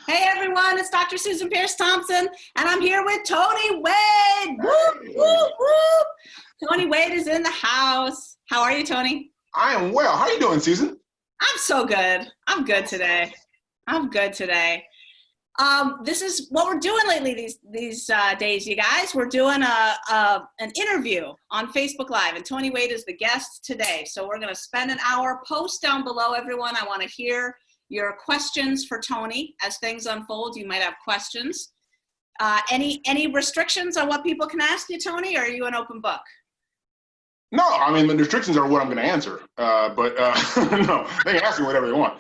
Hey everyone, it's Dr. Susan Peirce Thompson, and I'm here with Tony Wade. Whoop, whoop, whoop. Tony Wade is in the house. How are you, Tony? I am well. How are you doing, Susan? I'm so good. I'm good today. This is what we're doing lately these days, you guys. We're doing an interview on Facebook Live, and Tony Wade is the guest today. So we're going to spend an hour. Post down below, everyone. I want to hear your questions for Tony. As things unfold, you might have questions. Any restrictions on what people can ask you, Tony, or are you an open book? No, I mean, the restrictions are what I'm going to answer, but no, they can ask me whatever they want.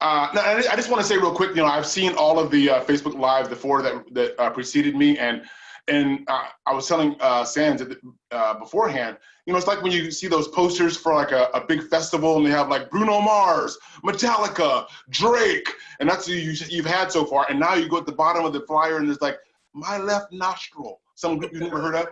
No, I just want to say real quick, I've seen all of the Facebook Live, the four that preceded me, and I was telling Sands beforehand, it's like when you see those posters for like a big festival and they have like Bruno Mars, Metallica, Drake, and that's who you've had so far, and now you go at the bottom of the flyer and there's like, my left nostril, some group you've never heard of.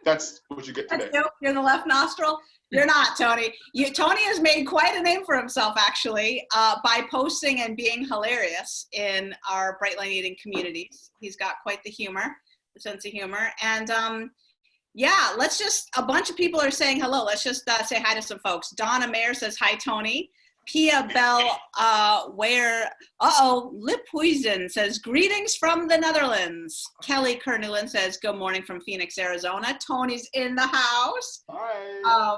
That's what you get today. You're the left nostril? You're not, Tony. Tony has made quite a name for himself, actually, by posting and being hilarious in our Bright Line Eating communities. He's got quite the sense of humor. And yeah, a bunch of people are saying hello. Let's just say hi to some folks. Donna Mayer says, hi, Tony. Pia Bell Lip Poison says, greetings from the Netherlands. Kelly Kernulin says, good morning from Phoenix, Arizona. Tony's in the house. Hi.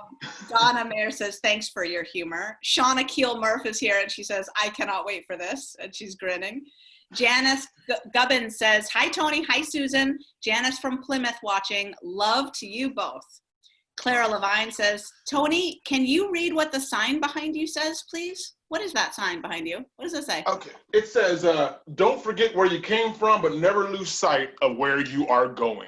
Donna Mayer says, thanks for your humor. Shauna Keel-Murph is here, and she says, I cannot wait for this, and she's grinning. Janice Gubbins says, hi, Tony. Hi, Susan. Janice from Plymouth watching. Love to you both. Clara Levine says, Tony, can you read what the sign behind you says, please? What is that sign behind you? What does it say? Okay. It says, don't forget where you came from, but never lose sight of where you are going.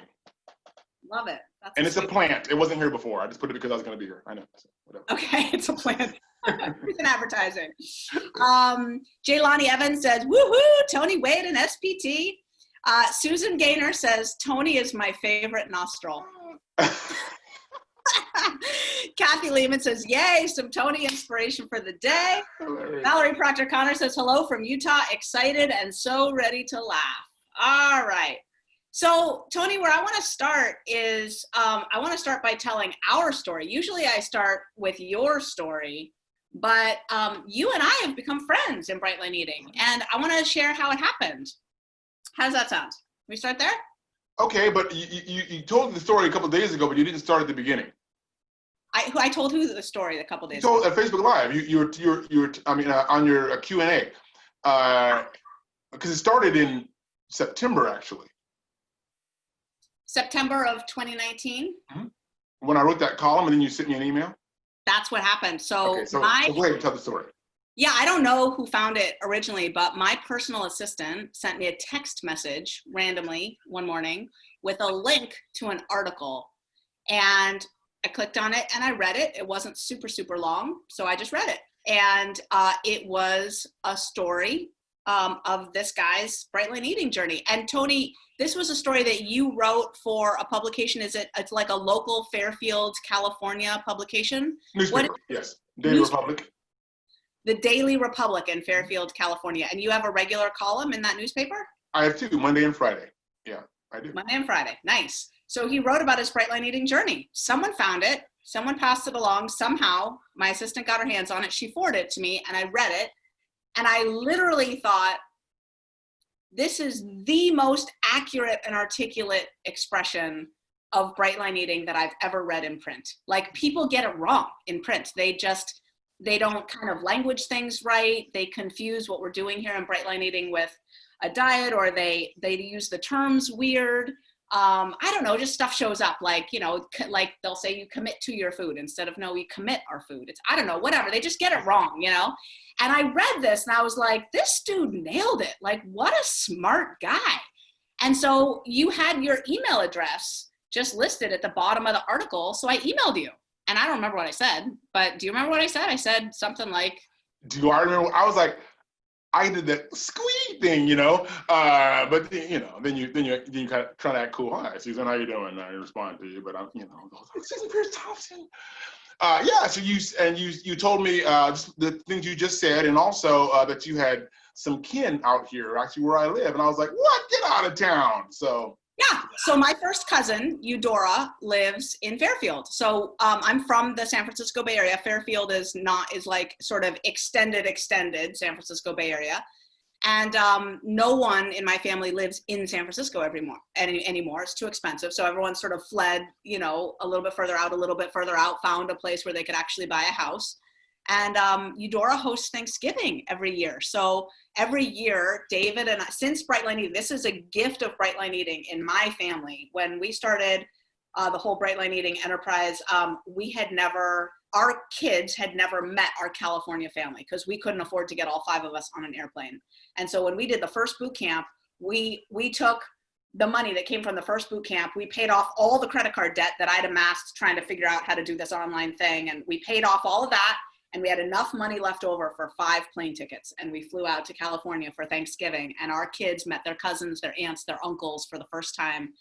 Love it. And it's a plant. It wasn't here before. I just put it because I was going to be here. I know. So whatever. Okay, it's a plant. It's an advertising. Jaylani Evans says, woohoo, Tony Wade and SPT. Susan Gaynor says, Tony is my favorite nostril. Kathy Lehman says, yay, some Tony inspiration for the day. Hilarious. Valerie Proctor-Connor says, hello from Utah, excited and so ready to laugh. All right. So, Tony, where I want to start is, I want to start by telling our story. Usually I start with your story, but you and I have become friends in Bright Line Eating, and I want to share how it happened. How does that sound? We start there? Okay, but you told the story a couple of days ago, but you didn't start at the beginning. I told who the story a couple of days ago? You told at Facebook Live. You were on your Q&A, because it started in September, actually. September of 2019. Mm-hmm. When I wrote that column, and then you sent me an email. That's what happened. So go ahead and tell the story. Yeah, I don't know who found it originally, but my personal assistant sent me a text message randomly one morning with a link to an article. And I clicked on it and I read it. It wasn't super, super long, so I just read it. And it was a story of this guy's Bright Line Eating journey. And Tony, this was a story that you wrote for a publication. It's like a local Fairfield, California publication? Newspaper, yes. Daily Republic. The Daily Republic in Fairfield, California. And you have a regular column in that newspaper? I have two, Monday and Friday. Yeah, I do. Monday and Friday, nice. So he wrote about his Bright Line Eating journey. Someone found it, someone passed it along, somehow my assistant got her hands on it, she forwarded it to me, and I read it, and I literally thought, this is the most accurate and articulate expression of Bright Line Eating that I've ever read in print. Like, people get it wrong in print. They don't kind of language things right. They confuse what we're doing here in Bright Line Eating with a diet, or they use the terms weird. I don't know, just stuff shows up, like, like they'll say you commit to your food instead of no, we commit our food. It's, I don't know, whatever. They just get it wrong, And I read this and I was like, this dude nailed it. Like, what a smart guy. And so you had your email address just listed at the bottom of the article. So I emailed you. And I don't remember what I said, but do you remember what I said? I said something like, do I remember? I was like, I did that squeak thing, but then you kind of try to act cool. Hi, Susan, how you doing? I respond to you, but I'm, Susan Peirce Thompson. Yeah. So you told me just the things you just said, and also that you had some kin out here, actually where I live. And I was like, what? Get out of town. So. Yeah. So my first cousin, Eudora, lives in Fairfield. So I'm from the San Francisco Bay Area. Fairfield is like sort of extended San Francisco Bay Area. And no one in my family lives in San Francisco anymore. It's too expensive. So everyone sort of fled, you know, a little bit further out, found a place where they could actually buy a house. And Eudora hosts Thanksgiving every year. So every year, David and I, since Bright Line Eating, this is a gift of Bright Line Eating in my family. When we started the whole Bright Line Eating enterprise, our kids had never met our California family because we couldn't afford to get all 5 of us on an airplane. And so when we did the first boot camp, we took the money that came from the first boot camp, we paid off all the credit card debt that I'd amassed trying to figure out how to do this online thing. And we paid off all of that. And we had enough money left over for 5 plane tickets. And we flew out to California for Thanksgiving. And our kids met their cousins, their aunts, their uncles for the first time.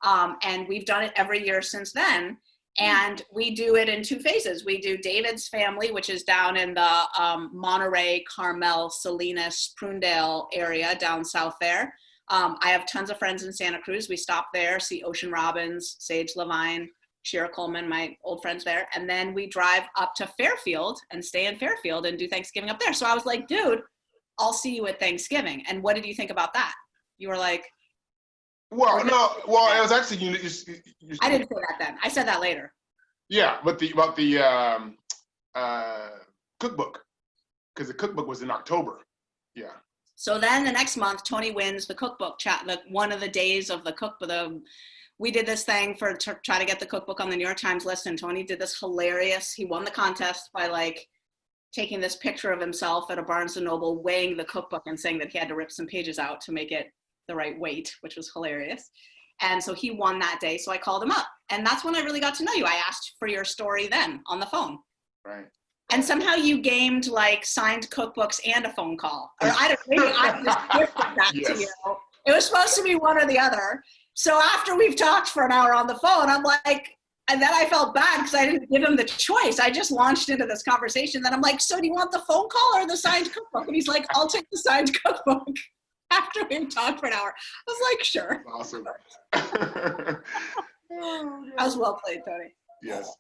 And we've done it every year since then. And we do it in 2 phases. We do David's family, which is down in the Monterey, Carmel, Salinas, Prunedale area down south there. I have tons of friends in Santa Cruz. We stop there, see Ocean Robbins, Sage Levine, Shira Coleman, my old friends there. And then we drive up to Fairfield and stay in Fairfield and do Thanksgiving up there. So I was like, dude, I'll see you at Thanksgiving. And what did you think about that? You were like, well, no, well, it was actually, I didn't say that then. I said that later. Yeah, but about the cookbook, because the cookbook was in October. Yeah. So then the next month, Tony wins the cookbook one of the days of the cookbook. We did this thing to try to get the cookbook on the New York Times list, and Tony did this hilarious, he won the contest by like taking this picture of himself at a Barnes & Noble, weighing the cookbook and saying that he had to rip some pages out to make it the right weight, which was hilarious. And so he won that day, so I called him up. And that's when I really got to know you. I asked for your story then on the phone. Right. And somehow you gamed like signed cookbooks and a phone call. Or I don't maybe I just gifted that Yes. to you. It was supposed to be one or the other. So after we've talked for an hour on the phone, I'm like, and then I felt bad because I didn't give him the choice. I just launched into this conversation. Then I'm like, so do you want the phone call or the signed cookbook? And he's like, I'll take the signed cookbook. After we've talked for an hour, I was like, sure. Awesome. That was well played, Tony. Yes.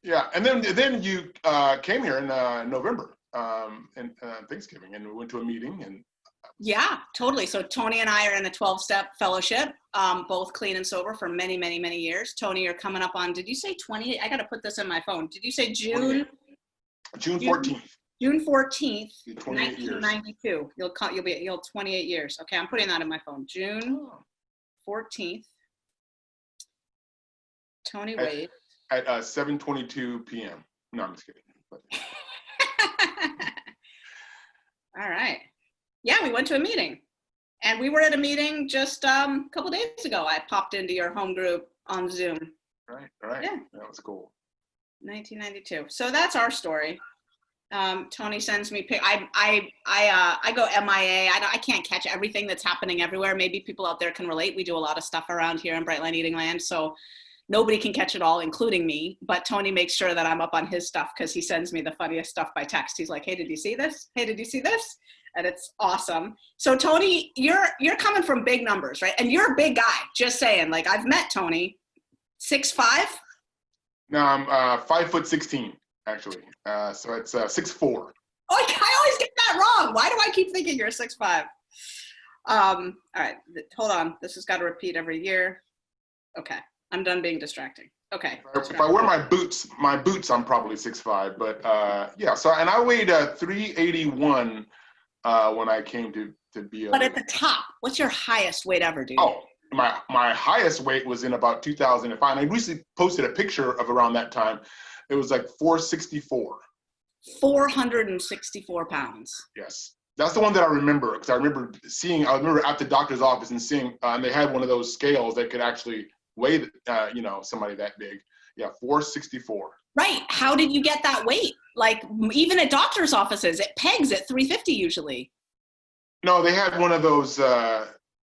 Yeah, and then you came here in November and Thanksgiving, and we went to a meeting. And yeah, totally. So Tony and I are in a 12-step fellowship, both clean and sober for many, many, many years. Tony, you're coming up on, did you say 20? I got to put this in my phone. Did you say June? June 14th. June 14th, 28 1992. You'll 28 years. Okay, I'm putting that in my phone. June 14th. Tony Wade. At 7:22 p.m. No, I'm just kidding. All right. Yeah, we went to a meeting. And we were at a meeting just a couple days ago. I popped into your home group on Zoom. Right. Yeah. That was cool. 1992. So that's our story. Tony sends me I go MIA. I can't catch everything that's happening everywhere. Maybe people out there can relate. We do a lot of stuff around here in Bright Line Eating Land, so nobody can catch it all, including me. But Tony makes sure that I'm up on his stuff because he sends me the funniest stuff by text. He's like, "Hey, did you see this? Hey, did you see this?" And it's awesome. So Tony, you're coming from big numbers, right? And you're a big guy. Just saying. Like I've met Tony, 6'5". No, I'm 5'16", actually. So it's 6'4". Oh, I always get that wrong. Why do I keep thinking you're 6'5"? All right, hold on. This has got to repeat every year. Okay, I'm done being distracting. Okay. If I wear my boots, I'm probably 6'5". But yeah. So and I weighed 381 when I came to be. But at the top, what's your highest weight ever, dude? Oh, my highest weight was in about 2005. And I recently posted a picture of around that time. It was like 464. 464 pounds. Yes. That's the one that I remember, because I remember at the doctor's office and seeing, and they had one of those scales that could actually weigh, somebody that big. Yeah, 464. Right. How did you get that weight? Like even at doctor's offices, it pegs at 350 usually. No, they had one of those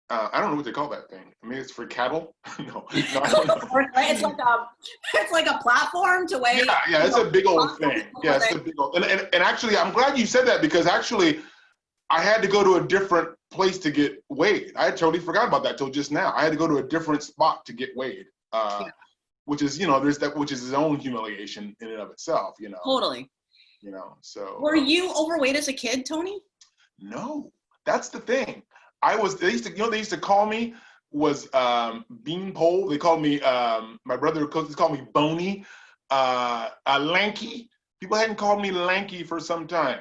I don't know what they call that thing. I mean, it's for cattle. No, I don't know. Right? It's like a platform to weigh. Yeah, it's a big old thing. Yeah, it's they, a big old. And actually, I'm glad you said that, because actually, I had to go to a different place to get weighed. I had totally forgot about that till just now. I had to go to a different spot to get weighed, which is, there's that, which is his own humiliation in and of itself. Totally. So. Were you overweight as a kid, Tony? No, that's the thing. They used to call me beanpole. They called me, my brother called me bony, lanky. People hadn't called me lanky for some time,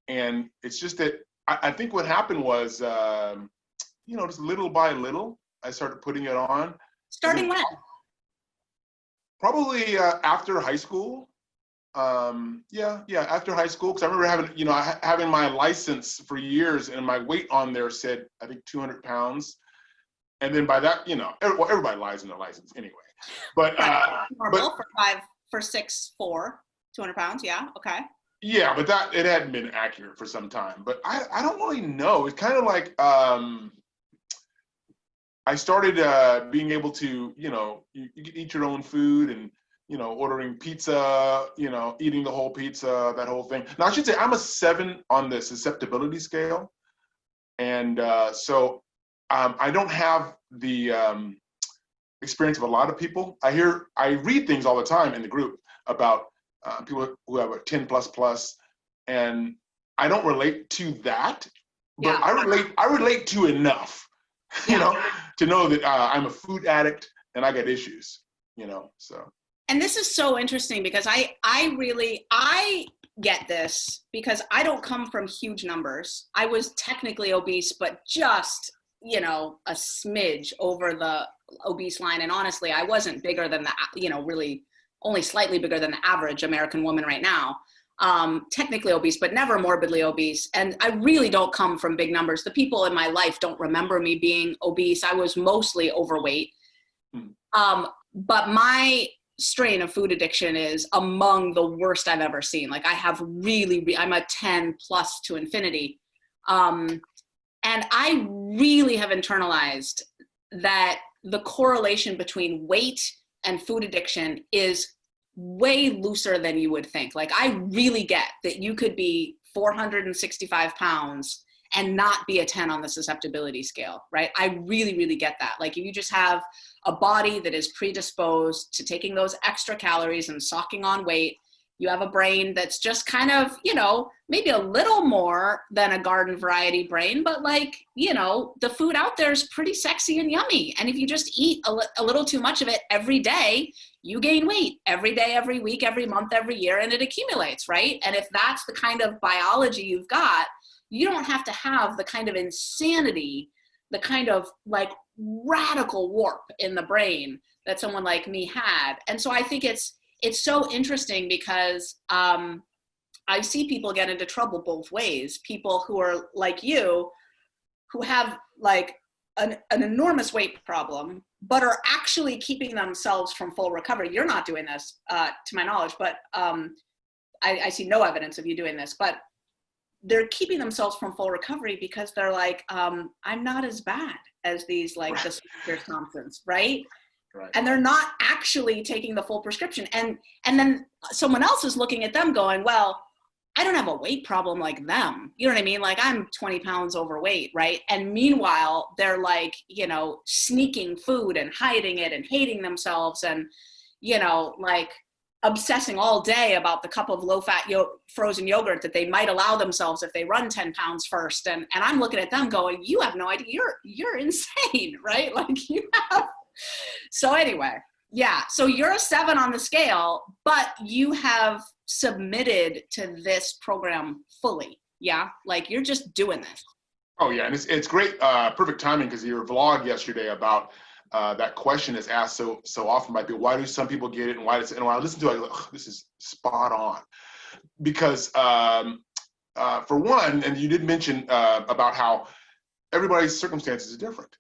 and it's just that I think what happened was, just little by little, I started putting it on. Starting when? Probably after high school. After high school, because I remember having my license for years, and my weight on there said, I think, 200 pounds. And then by that, everybody lies in their license anyway. But normal for 6'4", 200 pounds. Yeah. Okay. Yeah, but it hadn't been accurate for some time. But I don't really know. It's kind of like I started being able to, you can eat your own food, and ordering pizza, eating the whole pizza, that whole thing. Now, I should say I'm a 7 on the susceptibility scale. And so I don't have the experience of a lot of people. I read things all the time in the group about people who have a 10++, and I don't relate to that, but I relate to enough, to know that I'm a food addict and I got issues, so. And this is so interesting, because I get this because I don't come from huge numbers. I was technically obese, but just, a smidge over the obese line. And honestly, I wasn't bigger than really only slightly bigger than the average American woman right now. Technically obese, but never morbidly obese. And I really don't come from big numbers. The people in my life don't remember me being obese. I was mostly overweight. But my strain of food addiction is among the worst I've ever seen. Like, I have I'm a 10+ to infinity. And I really have internalized that the correlation between weight and food addiction is way looser than you would think. Like, I really get that you could be 465 pounds and not be a 10 on the susceptibility scale, right? I really, really get that. Like, if you just have a body that is predisposed to taking those extra calories and socking on weight, you have a brain that's just kind of, maybe a little more than a garden variety brain, but the food out there is pretty sexy and yummy. And if you just eat a little too much of it every day, you gain weight every day, every week, every month, every year, and it accumulates, right? And if that's the kind of biology you've got, you don't have to have the kind of insanity, the kind of radical warp in the brain that someone like me had. And so I think it's so interesting, because I see people get into trouble both ways. People who are like you, who have an enormous weight problem, but are actually keeping themselves from full recovery. You're not doing this, to my knowledge, but I see no evidence of you doing this, but they're keeping themselves from full recovery because they're like, I'm not as bad as these, the Peirce Thompsons, right? Right. And they're not actually taking the full prescription. And then someone else is looking at them going, well, I don't have a weight problem like them. You know what I mean? Like, I'm 20 pounds overweight, right? And meanwhile, they're sneaking food and hiding it and hating themselves and, obsessing all day about the cup of low-fat frozen yogurt that they might allow themselves if they run 10 pounds first. And I'm looking at them going, you have no idea. You're insane, right? You have. So anyway, yeah. So you're a 7 on the scale, but you have submitted to this program fully. Yeah. You're just doing this. Oh yeah. And it's great. Perfect timing, because your vlog yesterday about that question is asked so often by people. Why do some people get it, and why does it? And when I listen to it, I go, this is spot on. Because for one, and you did mention about how everybody's circumstances are different.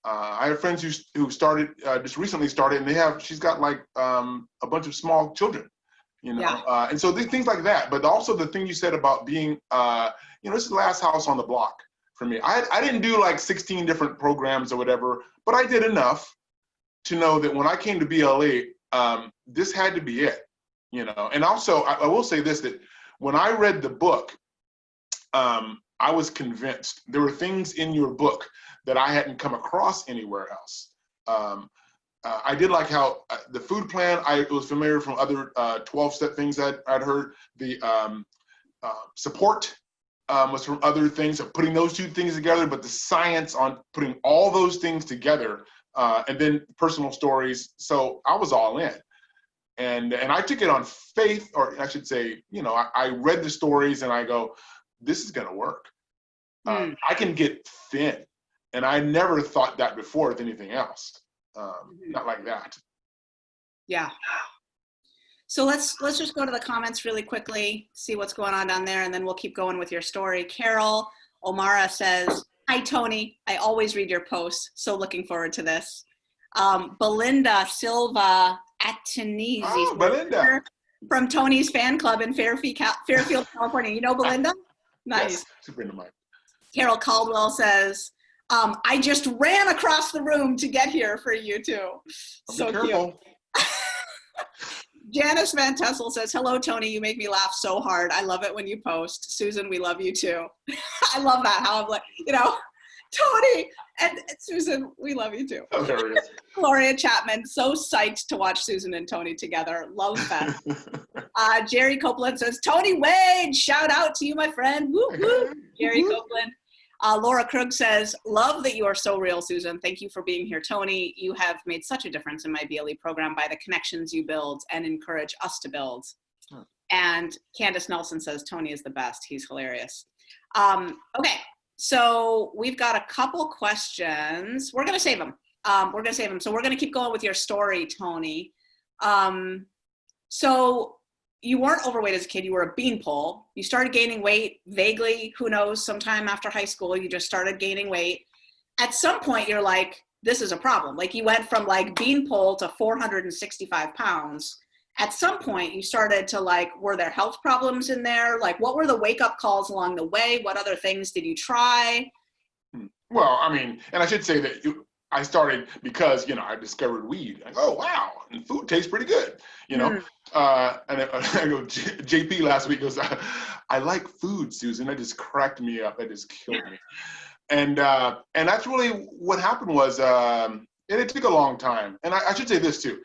I have friends who started just recently started, and she's got a bunch of small children, and so things like that. But also the thing you said about being, this is the last house on the block for me. I didn't do like 16 different programs or whatever, but I did enough to know that when I came to BLE, this had to be it, you know. And also, I will say this, that when I read the book, I was convinced there were things in your book that I hadn't come across anywhere else. I did like how the food plan, I was familiar from other 12-step things I'd heard. The support was from other things, of putting those two things together, but the science on putting all those things together, and then personal stories. So I was all in. And I took it on faith, or I should say, you know, I read the stories and I go, this is gonna work. I can get thin. And I never thought that before with anything else. Not like that. Yeah. So let's just go to the comments really quickly, see what's going on down there, and then we'll keep going with your story. Carol O'Mara says, hi, Tony. I always read your posts, so looking forward to this. Belinda Silva Atenisi. Oh, Belinda. From Tony's fan club in Fairfield, California. You know Belinda? Nice. Yes, super into mine. Carol Caldwell says, I just ran across the room to get here for you two. So cute. Janice Van Tessel says, hello, Tony. You make me laugh so hard. I love it when you post. Susan, we love you too. I love that. How I'm like, you know, Tony and Susan, we love you too. Oh, there it is. Gloria Chapman, so psyched to watch Susan and Tony together. Love that. Jerry Copeland says, Tony Wade, shout out to you, my friend. Woo, woo. Jerry Copeland. Laura Krug says, love that you are so real, Susan. Thank you for being here, Tony. You have made such a difference in my BLE program by the connections you build and encourage us to build. And Candace Nelson says, Tony is the best. He's hilarious. Okay, so we've got a couple questions. We're going to save them. So we're going to keep going with your story, Tony. So you weren't overweight as a kid. You were a beanpole. You started gaining weight vaguely, who knows, sometime after high school, you just started gaining weight. At some point, you're like, this is a problem. Like you went from like beanpole to 465 pounds. At some point, you started to like, were there health problems in there? Like what were the wake-up calls along the way? What other things did you try? Well, I mean, and I should say that I started because, you know, I discovered weed. Like, oh, wow, and food tastes pretty good, you know? And I go, JP last week goes, I like food, Susan. That just cracked me up. That just killed me. And that's really what happened was, and it took a long time. And I should say this too.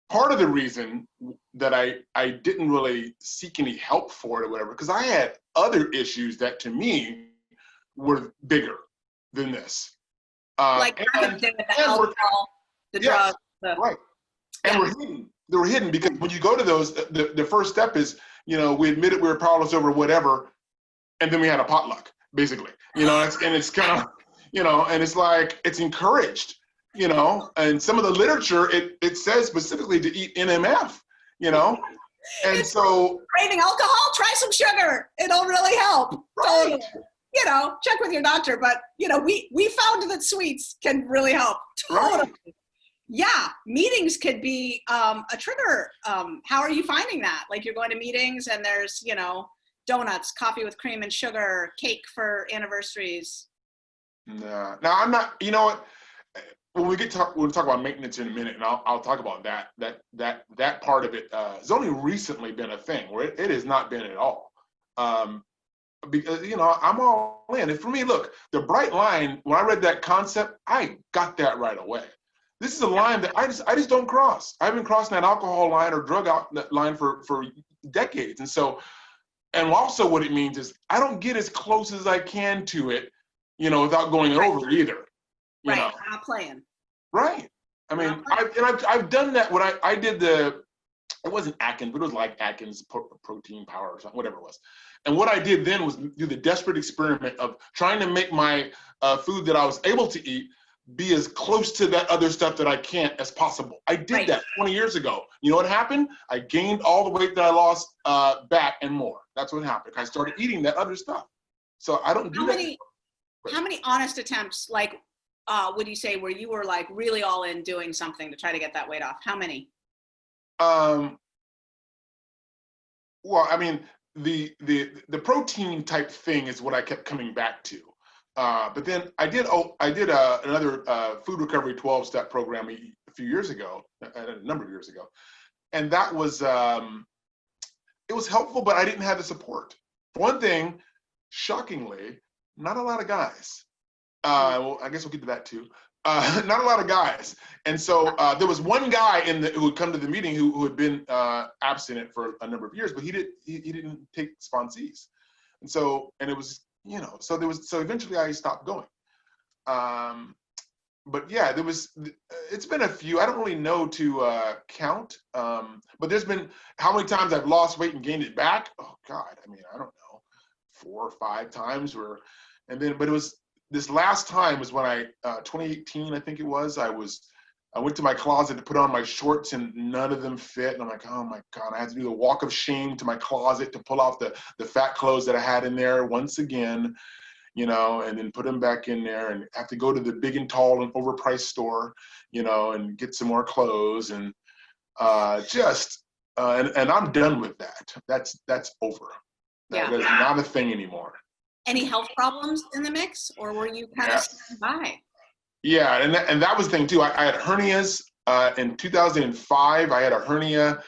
Part of the reason that I didn't really seek any help for it or whatever, because I had other issues that to me were bigger than this. Like having to do with the alcohol, the drugs. Right. And we're hidden. They were hidden because when you go to those, the first step is, you know, we admitted we were powerless over whatever, and then we had a potluck, basically. You know, it's kind of, you know, and it's like, it's encouraged, you know, and some of the literature, it says specifically to eat NMF, you know, and so. Craving alcohol, try some sugar. It'll really help. Right. Totally. You know, check with your doctor, but you know, we found that sweets can really help. Totally. Right. Yeah, meetings could be a trigger. How are you finding that? Like you're going to meetings and there's, you know, donuts, coffee with cream and sugar, cake for anniversaries. Nah, I'm not, you know what? When we'll talk about maintenance in a minute, and I'll talk about that part of it. It's only recently been a thing where it has not been at all. Because, you know, I'm all in. And for me, look, the bright line, when I read that concept, I got that right away. This is a line that I just don't cross. I haven't crossed that alcohol line or drug line for decades. And so, and also what it means is I don't get as close as I can to it, you know, without going over it either. You know? I'm not playing. Right. I mean, I've done that when I did it wasn't Atkins, but it was like Atkins protein power or something, whatever it was. And what I did then was do the desperate experiment of trying to make my food that I was able to eat be as close to that other stuff that I can't as possible. I did that 20 years ago. You know what happened? I gained all the weight that I lost back and more. That's what happened. I started eating that other stuff. So I don't do that. How many honest attempts, like, would you say where you were like really all in doing something to try to get that weight off? How many? Well, I mean, the protein type thing is what I kept coming back to. But then I did another food recovery 12-step program a few years ago, a number of years ago, and that was it was helpful, but I didn't have the support. For one thing, shockingly, not a lot of guys. Well, I guess we'll get to that too. Not a lot of guys. And so there was one guy who would come to the meeting who had been abstinent for a number of years, but he didn't take sponsees. And it was, so eventually I stopped going. But yeah, it's been a few, I don't really know to count, but there's been, how many times I've lost weight and gained it back? Oh God, I mean, I don't know, 4 or 5 times but it was, this last time was when 2018, I think it was, I went to my closet to put on my shorts and none of them fit. And I'm like, oh my God, I had to do the walk of shame to my closet to pull off the fat clothes that I had in there once again, and then put them back in there and have to go to the big and tall and overpriced store, and get some more clothes and and I'm done with that. That's over. Yeah. That's not a thing anymore. Any health problems in the mix, or were you kind of standing by? Yeah, and that was the thing too. I had hernias in 2005. I had a hernia,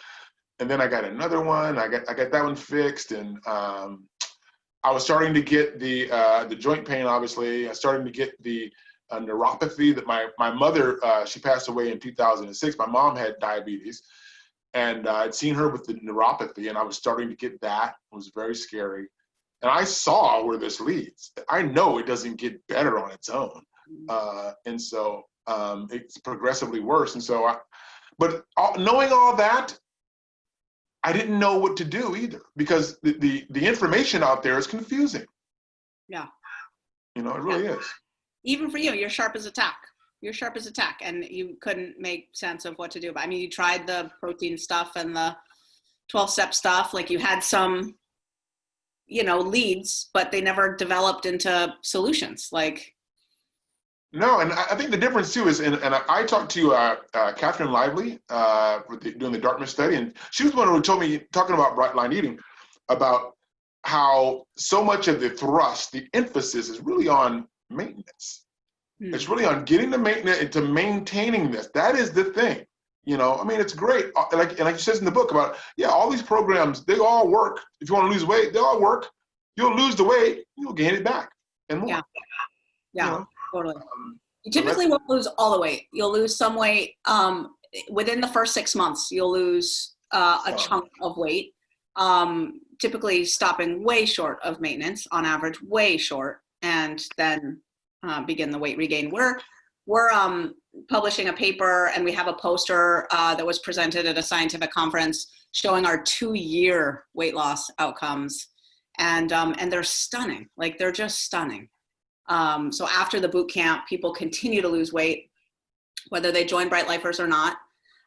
and then I got another one. I got that one fixed, and I was starting to get the joint pain. Obviously, I started to get the neuropathy that my mother. She passed away in 2006. My mom had diabetes, and I'd seen her with the neuropathy, and I was starting to get that. It was very scary. And I saw where this leads. I know it doesn't get better on its own. And so it's progressively worse. And so, knowing all that, I didn't know what to do either, because the information out there is confusing. Yeah. It really is. Even for you, you're sharp as a tack. You're sharp as a tack, and you couldn't make sense of what to do. But I mean, you tried the protein stuff and the 12-step stuff. Like, you had some leads, but they never developed into solutions. No, and I think the difference too is, and I talked to Catherine Lively doing the Dartmouth study, and she was the one who told me, talking about bright line eating, about how so much of the thrust, the emphasis is really on maintenance. It's really on getting the maintenance into maintaining this. That is the thing. I mean, it's great. Like she says in the book about, all these programs, they all work. If you want to lose weight, they all work. You'll lose the weight, you'll gain it back and more. Yeah, totally. You typically won't lose all the weight. You'll lose some weight within the first 6 months. You'll lose a chunk of weight, typically stopping way short of maintenance, on average, way short, and then begin the weight regain. We're publishing a paper, and we have a poster that was presented at a scientific conference showing our 2-year weight loss outcomes, and they're stunning. Like, they're just stunning. So after the boot camp, people continue to lose weight, whether they join Bright Lifers or not.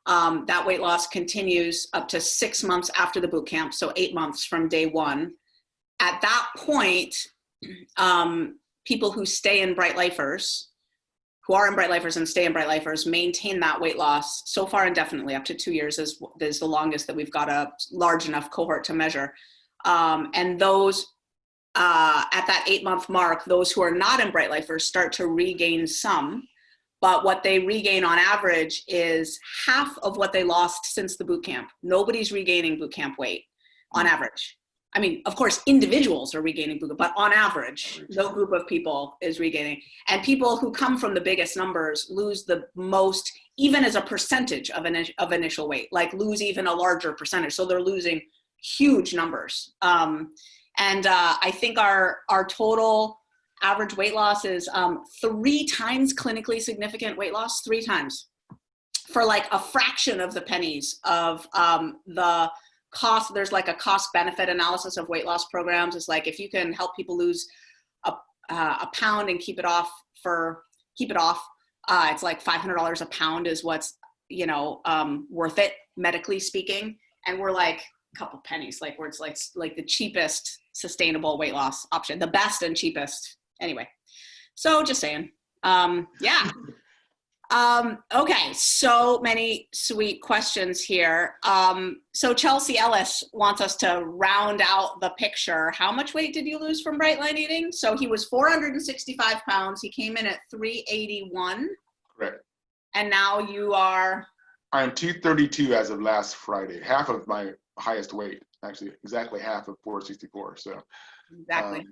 That weight loss continues up to 6 months after the boot camp, so 8 months from day one. At that point, people who stay in Bright Lifers, who are in Bright Lifers and stay in Bright Lifers, maintain that weight loss so far indefinitely. Up to 2 years is the longest that we've got a large enough cohort to measure. And those, at that 8-month mark, those who are not in Bright Lifers start to regain some, but what they regain on average is half of what they lost since the boot camp. Nobody's regaining boot camp weight on average. I mean, of course, individuals are regaining boot camp, but on average, no group of people is regaining. And people who come from the biggest numbers lose the most, even as a percentage of initial weight, like lose even a larger percentage. So they're losing huge numbers. And I think our total average weight loss is 3 times clinically significant weight loss, 3 times, for like a fraction of the pennies of the cost. There's like a cost benefit analysis of weight loss programs. It's like, if you can help people lose a pound and keep it off, it's like $500 a pound is what's, worth it, medically speaking. And we're like a couple pennies, like where it's like the cheapest sustainable weight loss option, the best and cheapest. Anyway, so just saying, yeah. Okay, so many sweet questions here. So Chelsea Ellis wants us to round out the picture. How much weight did you lose from bright line eating? So he was 465 pounds. He came in at 381. Correct. And now you are? I am 232 as of last Friday, half of my highest weight, actually, exactly half of 464. So Exactly.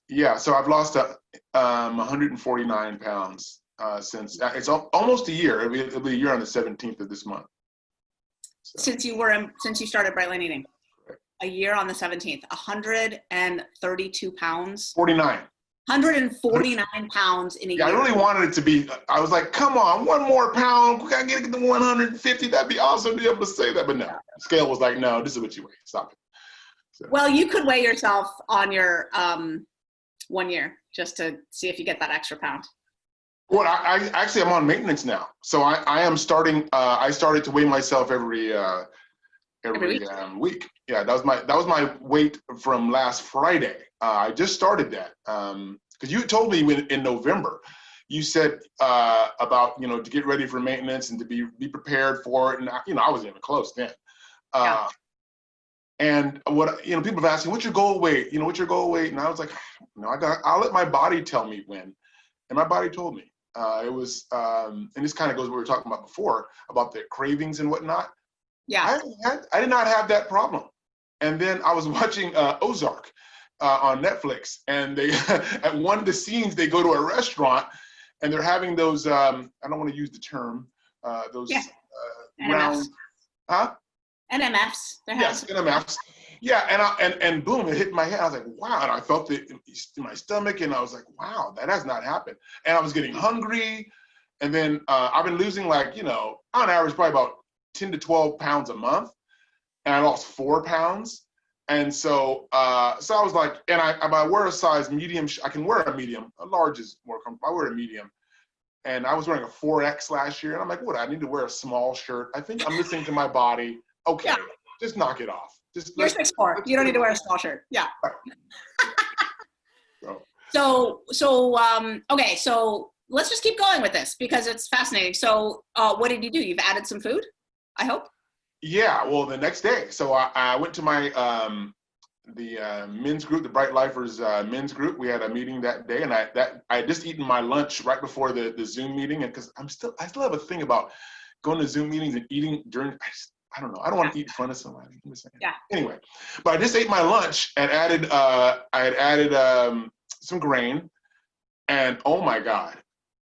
Yeah, so I've lost 149 pounds since it's almost a year. It'll be a year on the 17th of this month. So. Since you started Bright Line Eating, right. A year on the 17th, 132 pounds. 49. 149 pounds in a year. I really wanted it to be. I was like, come on, one more pound. We gotta get to 150. That'd be awesome to be able to say that. But no, the scale was like, no, this is what you weigh. Stop it. So. Well, you could weigh yourself on your 1 year just to see if you get that extra pound. Well, I actually I'm on maintenance now, so I am starting. I started to weigh myself every week. Yeah, that was my weight from last Friday. I just started that because you told me in November. You said about to get ready for maintenance and to be prepared for it, and I wasn't even close then. Yeah. And what people have asked me, what's your goal weight? What's your goal weight? And I was like, I'll let my body tell me when. And my body told me. It was, and this kind of goes what we were talking about before about the cravings and whatnot. Yeah. I did not have that problem. And then I was watching Ozark on Netflix, and they at one of the scenes they go to a restaurant, and they're having those. I don't want to use the term. Those round. Huh? NMFs. Yes, NMFs. Yeah, and boom, it hit my head. I was like, wow, and I felt it in my stomach, and I was like, wow, that has not happened. And I was getting hungry, and then I've been losing on average probably about 10 to 12 pounds a month, and I lost 4 pounds. And so I was like, and I wear a size medium. I can wear a medium. A large is more comfortable. I wear a medium. And I was wearing a 4X last year, and I'm like, what? I need to wear a small shirt. I think I'm listening to my body. Okay, yeah. Just knock it off. You're 6'4". You don't need to wear a small shirt. Yeah. Right. Okay, so let's just keep going with this because it's fascinating. So what did you do? You've added some food, I hope? Yeah, well, the next day. So I went to my the men's group, the Bright Lifers men's group. We had a meeting that day, and I had just eaten my lunch right before the Zoom meeting, and because I still have a thing about going to Zoom meetings and eating during. I don't know. I don't want to eat in front of somebody. Yeah. Anyway, but I just ate my lunch and I had added some grain, and oh my God,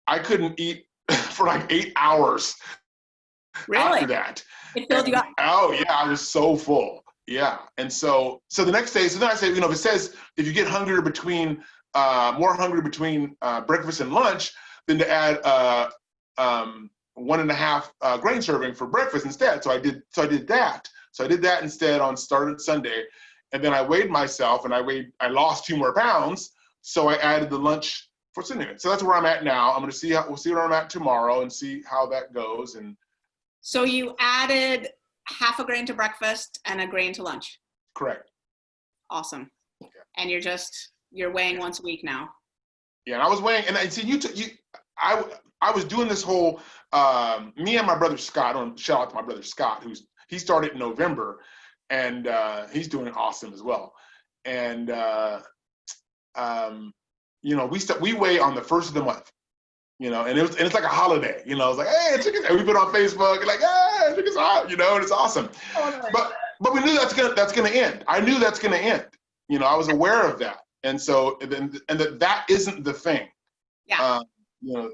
I couldn't eat for like 8 hours. Really? After that. It filled you up. Oh yeah, I was so full. Yeah, and so the nenext day, so then I said, if it says if you get hungrier between more hungry between breakfast and lunch, then to add 1.5 grain serving for breakfast instead. So I did that. So I did that instead started Sunday, and then I weighed myself, and I lost 2 more pounds. So I added the lunch for Sunday. So that's where I'm at now. We'll see where I'm at tomorrow and see how that goes. And so you added half a grain to breakfast and a grain to lunch. Correct. Awesome. Yeah. And you're weighing once a week now. Yeah, and I was weighing, and I see I was doing this whole me and my brother Scott. Shout out to my brother Scott, he started in November, and he's doing awesome as well. And we weigh on the first of the month. And it's like a holiday. It's like, hey, we put on Facebook, like, hey, chicken's hot, and it's awesome. Oh, no. But we knew that's gonna end. I knew that's gonna end. I was aware of that, and so that isn't the thing. Yeah.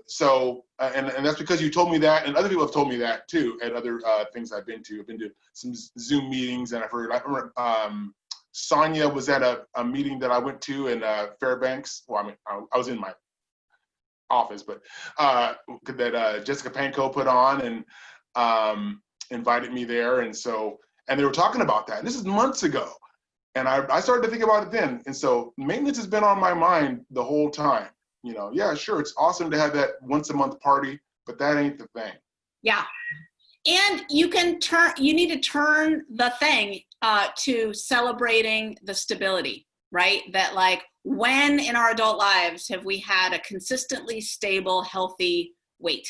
So that's because you told me that, and other people have told me that too at other things I've been to. I've been to some Zoom meetings, and I've heard. I remember Sonia was at a meeting that I went to in Fairbanks. Well, I mean, I was in my office, but that Jessica Panko put on and invited me there, and they were talking about that. And this is months ago, and I started to think about it then. And so maintenance has been on my mind the whole time. Yeah, sure, it's awesome to have that once a month party, but that ain't the thing. Yeah, and you need to turn the thing to celebrating the stability, right? That like, when in our adult lives have we had a consistently stable, healthy weight?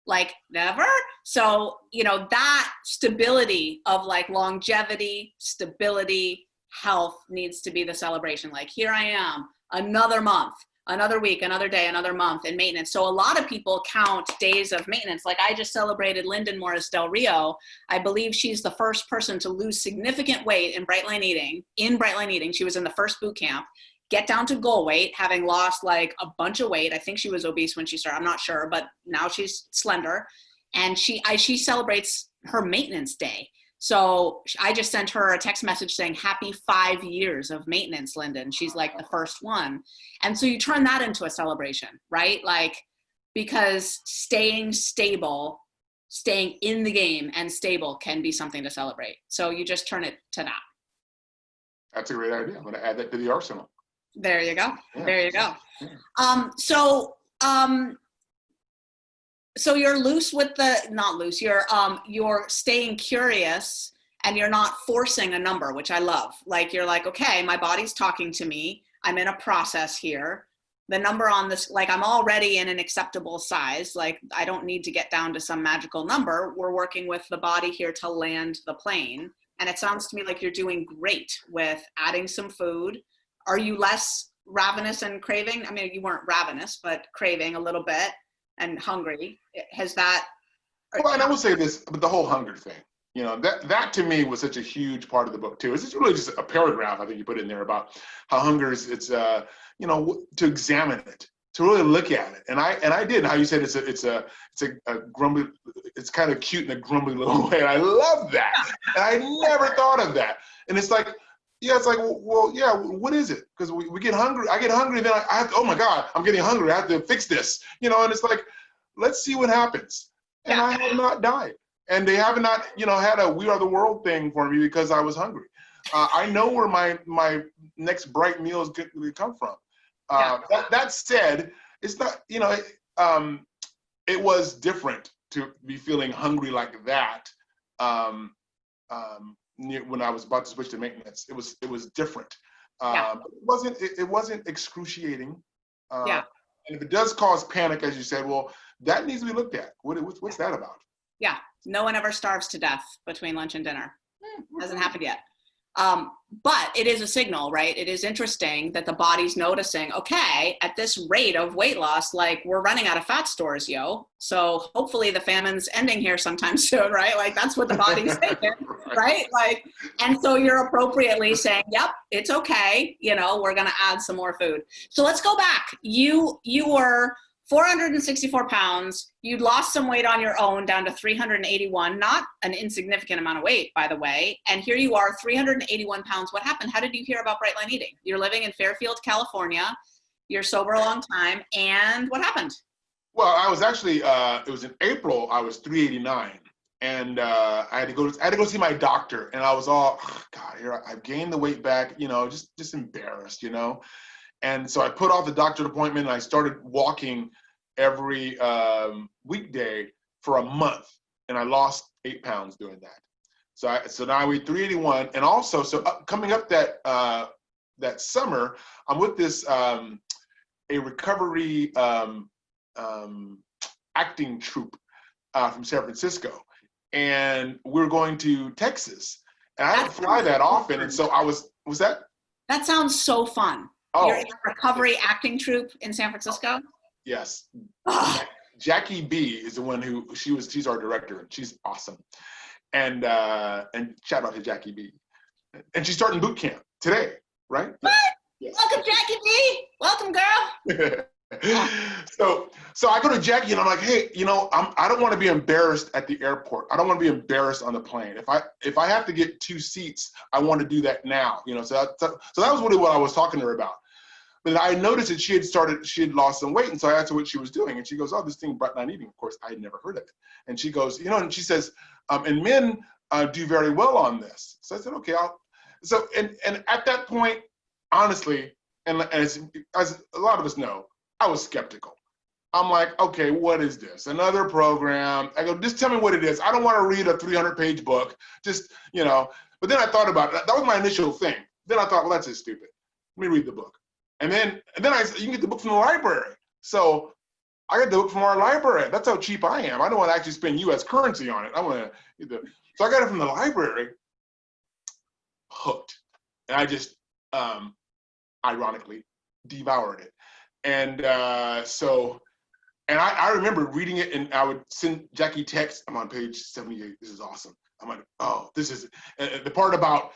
Like never. So, you know, that stability of like longevity, stability, health needs to be the celebration. Like, here I am, another month, another week, another day, another month in maintenance. So a lot of people count days of maintenance. Like, I just celebrated Lyndon Morris Del Rio. I believe she's the first person to lose significant weight in Bright Line Eating. She was in the first boot camp, get down to goal weight, having lost like a bunch of weight. I think she was obese when she started. I'm not sure, but now she's slender. And she celebrates her maintenance day. So I just sent her a text message saying, happy 5 years of maintenance, Lyndon. She's like the first one. And so you turn that into a celebration, right? Like, because staying stable, staying in the game and stable can be something to celebrate. So you just turn it to that. That's a great idea. I'm going to add that to the arsenal. There you go. Yeah. There you go. Yeah. So you're loose with not loose, you're staying curious and you're not forcing a number, which I love. Like, you're like, okay, my body's talking to me. I'm in a process here. The number on this, like, I'm already in an acceptable size. Like, I don't need to get down to some magical number. We're working with the body here to land the plane. And it sounds to me like you're doing great with adding some food. Are you less ravenous and craving? I mean, you weren't ravenous, but craving a little bit and hungry. Has that? Well, and I will say this, but the whole hunger thing, you know, that to me was such a huge part of the book too. It's just really just a paragraph I think you put in there about how hunger is, it's you know, to examine it, to really look at it. And I did. How you said it's a grumbly, it's kind of cute in a grumbly little way. And I love that. And I never thought of that. And it's like, yeah, it's like, well, yeah, what is it? Because we get hungry. I get hungry, then I have to, oh my God, I'm getting hungry. I have to fix this, you know, and it's like, let's see what happens. And I have not died. And they have not, you know, had a We Are the World thing for me because I was hungry. I know where my next bright meal is going to come from. That said, it's not, you know, it was different to be feeling hungry like that. When I was about to switch to maintenance, it was different. It wasn't excruciating. And if it does cause panic, as you said, well, that needs to be looked at. What's that about? Yeah, no one ever starves to death between lunch and dinner. Hasn't happened yet. But it is a signal, right? It is interesting that the body's noticing, okay, at this rate of weight loss, like, we're running out of fat stores, yo. So hopefully the famine's ending here sometime soon, right? Like, that's what the body's thinking, right? Like, and so you're appropriately saying, yep, it's okay. You know, we're going to add some more food. So let's go back. You were 464 pounds. You'd lost some weight on your own down to 381, not an insignificant amount of weight, by the way. And here you are, 381 pounds. What happened? How did you hear about Bright Line Eating? You're living in Fairfield, California. You're sober a long time. And what happened? Well, I was actually, it was in April, I was 389. And I had to go see my doctor. And I was all, oh, God, here, I've gained the weight back, you know, just embarrassed, you know. And so I put off the doctor's appointment and I started walking every weekday for a month, and I lost 8 pounds doing that. So now I weigh 381, and also coming up that summer, I'm with this a recovery acting troupe from San Francisco, and we're going to Texas, and I don't fly that often, and so was that? That sounds so fun. Oh. You're in a recovery acting troupe in San Francisco? Yes. Jackie B is the one she's our director. She's awesome. And shout out to Jackie B. And she's starting boot camp today, right? What? Yes. Welcome, Jackie B. Welcome, girl. So I go to Jackie and I'm like, hey, you know, I don't want to be embarrassed at the airport. I don't want to be embarrassed on the plane. If I have to get 2 seats, I want to do that now. You know, so that was really what I was talking to her about. But I noticed that she had lost some weight, and so I asked her what she was doing, and she goes, "Oh, this thing, Bright Line Eating." Of course, I had never heard of it. And she goes, you know, and she says, and men do very well on this. So I said, okay, and at that point, honestly, and as a lot of us know, I was skeptical. I'm like, okay, what is this? Another program? I go, just tell me what it is. I don't want to read a 300-page book. Just, you know. But then I thought about it. That was my initial thing. Then I thought, well, that's just stupid. Let me read the book. And then you can get the book from the library. So I got the book from our library. That's how cheap I am. I don't want to actually spend U.S. currency on it. I want to, so I got it from the library, hooked. And I just, ironically, devoured it. And and I remember reading it, and I would send Jackie text, I'm on page 78, this is awesome. I'm like, oh, this is, the part about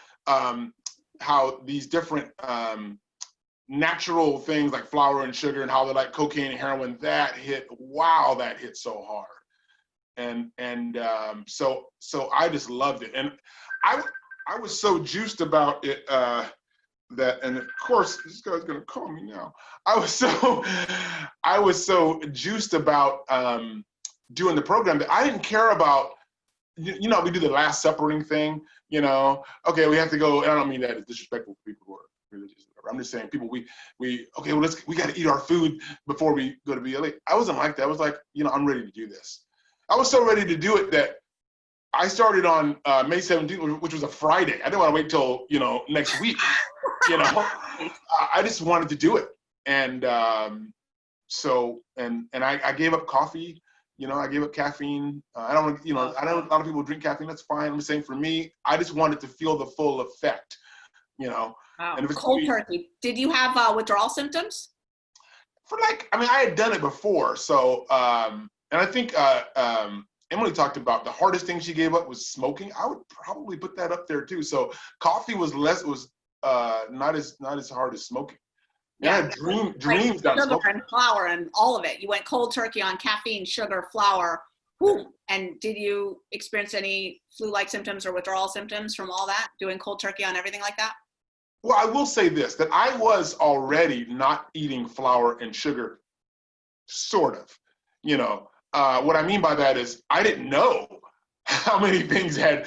how these different natural things like flour and sugar and how they're like cocaine and heroin, that hit so hard. And so I just loved it. And I was so juiced about it that, and of course this guy's gonna call me now. I was so juiced about doing the program that I didn't care about, you know, we do the Last Suppering thing, you know, okay, we have to go, and I don't mean that as disrespectful to people who are religious. I'm just saying people, we okay, well, we got to eat our food before we go to BLE. I wasn't like that. I was like, you know, I'm ready to do this. I was so ready to do it that I started on May 17th, which was a Friday. I didn't want to wait till, you know, next week, you know. I just wanted to do it. And so I gave up coffee, you know, I gave up caffeine. I don't, you know, I know a lot of people drink caffeine, that's fine. I'm saying for me, I just wanted to feel the full effect, you know. Wow. And Cold turkey. Did you have withdrawal symptoms? For like, I mean, I had done it before. So, and I think Emily talked about the hardest thing she gave up was smoking. I would probably put that up there too. So coffee was not as hard as smoking. Yeah, I had dreams down sugar smoking. and flour and all of it. You went cold turkey on caffeine, sugar, flour. Whew. And did you experience any flu-like symptoms or withdrawal symptoms from all that, doing cold turkey on everything like that? Well, I will say this, that I was already not eating flour and sugar, sort of, you know. What I mean by that is I didn't know how many things had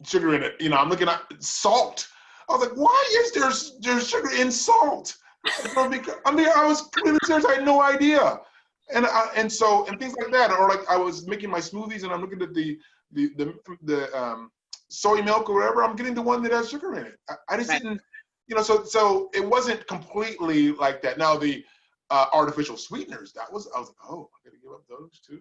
sugar in it. You know, I'm looking at salt. I was like, why is there sugar in salt? I mean, I was completely serious. I had no idea. And things like that. Or like I was making my smoothies and I'm looking at the soy milk or whatever. I'm getting the one that has sugar in it. I just didn't, you know. So it wasn't completely like that. Now the artificial sweeteners, I was like, oh, I gotta give up those too.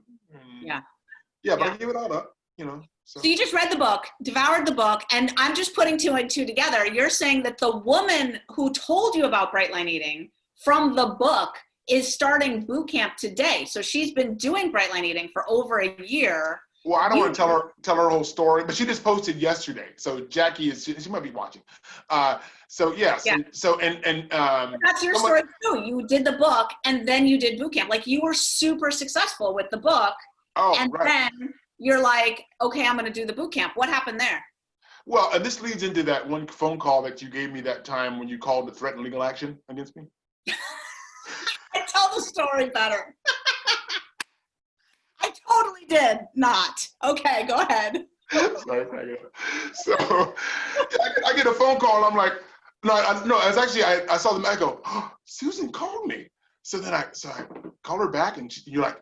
But I gave it all up, you know. So you just read the book, devoured the book, and I'm just putting two and two together. You're saying that the woman who told you about Bright Line Eating from the book is starting boot camp today. So she's been doing Bright Line Eating for over a year. Well, I don't want to tell her whole story, but she just posted yesterday. So Jackie she might be watching. So yes. Yeah. So that's your story too. You did the book and then you did boot camp. Like you were super successful with the book. Oh, and right. Then you're like, okay, I'm going to do the boot camp. What happened there? Well, and this leads into that one phone call that you gave me that time when you called to threaten legal action against me. I tell the story better. I totally did not. Okay, go ahead. Sorry, so I get a phone call and I'm like, no, it's actually, I saw them, I go, oh, Susan called me. So then I call her back and you're like,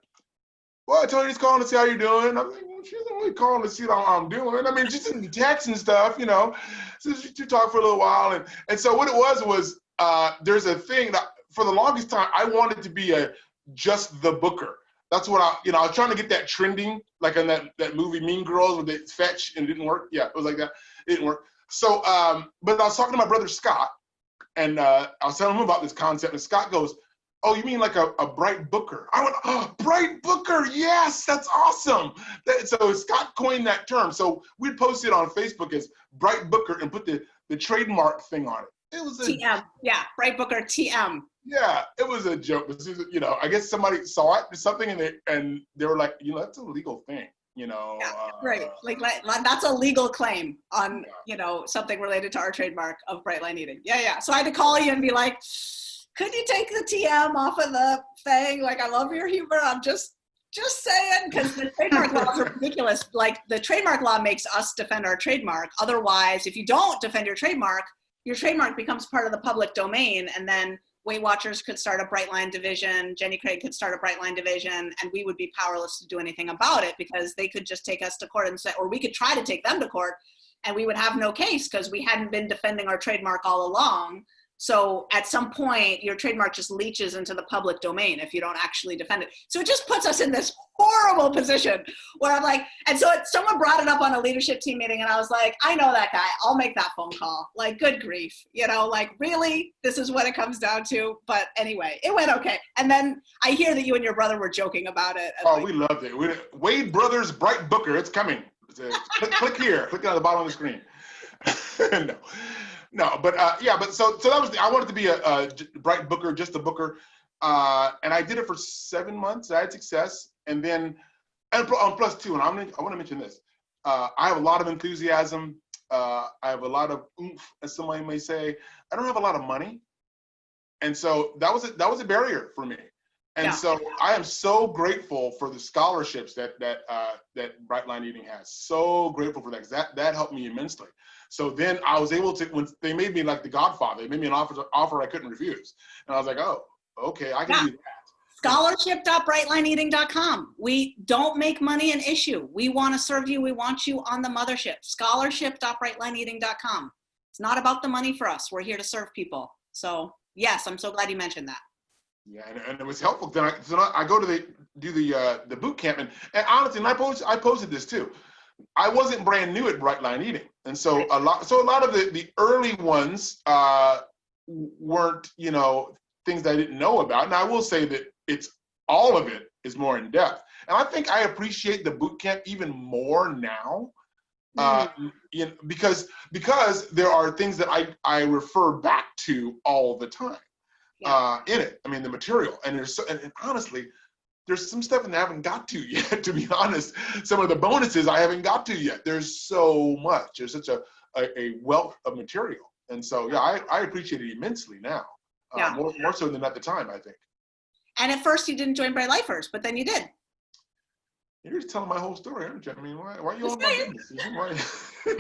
well, I told her he's calling to see how you're doing. I'm like, well, she doesn't really calling to see how I'm doing. I mean, she's in text and stuff, you know. So she talked for a little while. And so what it was there's a thing that for the longest time, I wanted to be just the booker. That's what I was trying to get that trending, like in that movie Mean Girls where they fetch and it didn't work. Yeah, it was like that. It didn't work. So, but I was talking to my brother Scott, and I was telling him about this concept, and Scott goes, oh, you mean like a Bright Booker? I went, oh, Bright Booker, yes, that's awesome. So Scott coined that term. So we posted on Facebook as Bright Booker and put the trademark thing on it. It was a TM, yeah, Bright Booker TM. Yeah, it was a joke. But, you know, I guess somebody saw it or something, and they were like, you know, that's a legal thing, you know. Yeah, right. Like that's a legal claim on, you know, something related to our trademark of Bright Line Eating. Yeah. So I had to call you and be like, could you take the TM off of the thing? Like, I love your humor. I'm just saying, because the trademark laws are ridiculous. Like, the trademark law makes us defend our trademark. Otherwise, if you don't defend your trademark becomes part of the public domain, and then Weight Watchers could start a Bright Line division, Jenny Craig could start a Bright Line division, and we would be powerless to do anything about it because they could just take us to court and say, or we could try to take them to court, and we would have no case because we hadn't been defending our trademark all along. So at some point, your trademark just leaches into the public domain if you don't actually defend it. So it just puts us in this horrible position where I'm like, and so someone brought it up on a leadership team meeting, and I was like, I know that guy. I'll make that phone call. Like, good grief. You know, like, really? This is what it comes down to? But anyway, it went okay. And then I hear that you and your brother were joking about it. Oh, we loved it. Wade Brothers Bright Booker. It's coming. Click here. Click on the bottom of the screen. No, but yeah, but so that was, I wanted to be a Bright Booker, just a Booker. And I did it for 7 months. I had success. And then, and plus two, and I want to mention this. I have a lot of enthusiasm. I have a lot of oomph, as somebody may say. I don't have a lot of money. And so that was a barrier for me. And so I am so grateful for the scholarships that Bright Line Eating has. So grateful for that, because that helped me immensely. So then I was able to, when they made me like the Godfather, they made me an offer I couldn't refuse. And I was like, oh, okay, I can do that. Scholarship.brightlineeating.com. We don't make money an issue. We want to serve you. We want you on the mothership. Scholarship.brightlineeating.com. It's not about the money for us. We're here to serve people. So yes, I'm so glad you mentioned that. Yeah, and it was helpful. Then I go to do the boot camp, and honestly, and I posted this too. I wasn't brand new at Bright Line Eating, and so a lot of the early ones weren't, you know, things that I didn't know about. And I will say that all of it is more in depth, and I think I appreciate the boot camp even more now, you know, because there are things that I refer back to all the time. In it, I mean, the material, and and honestly, there's some stuff that I haven't got to yet, to be honest. Some of the bonuses I haven't got to yet. There's so much. There's such a wealth of material. And so, yeah, I appreciate it immensely now. More so than at the time, I think. And at first you didn't join Bright Lifers, but then you did. You're just telling my whole story, aren't you? I mean, why are you on my business? I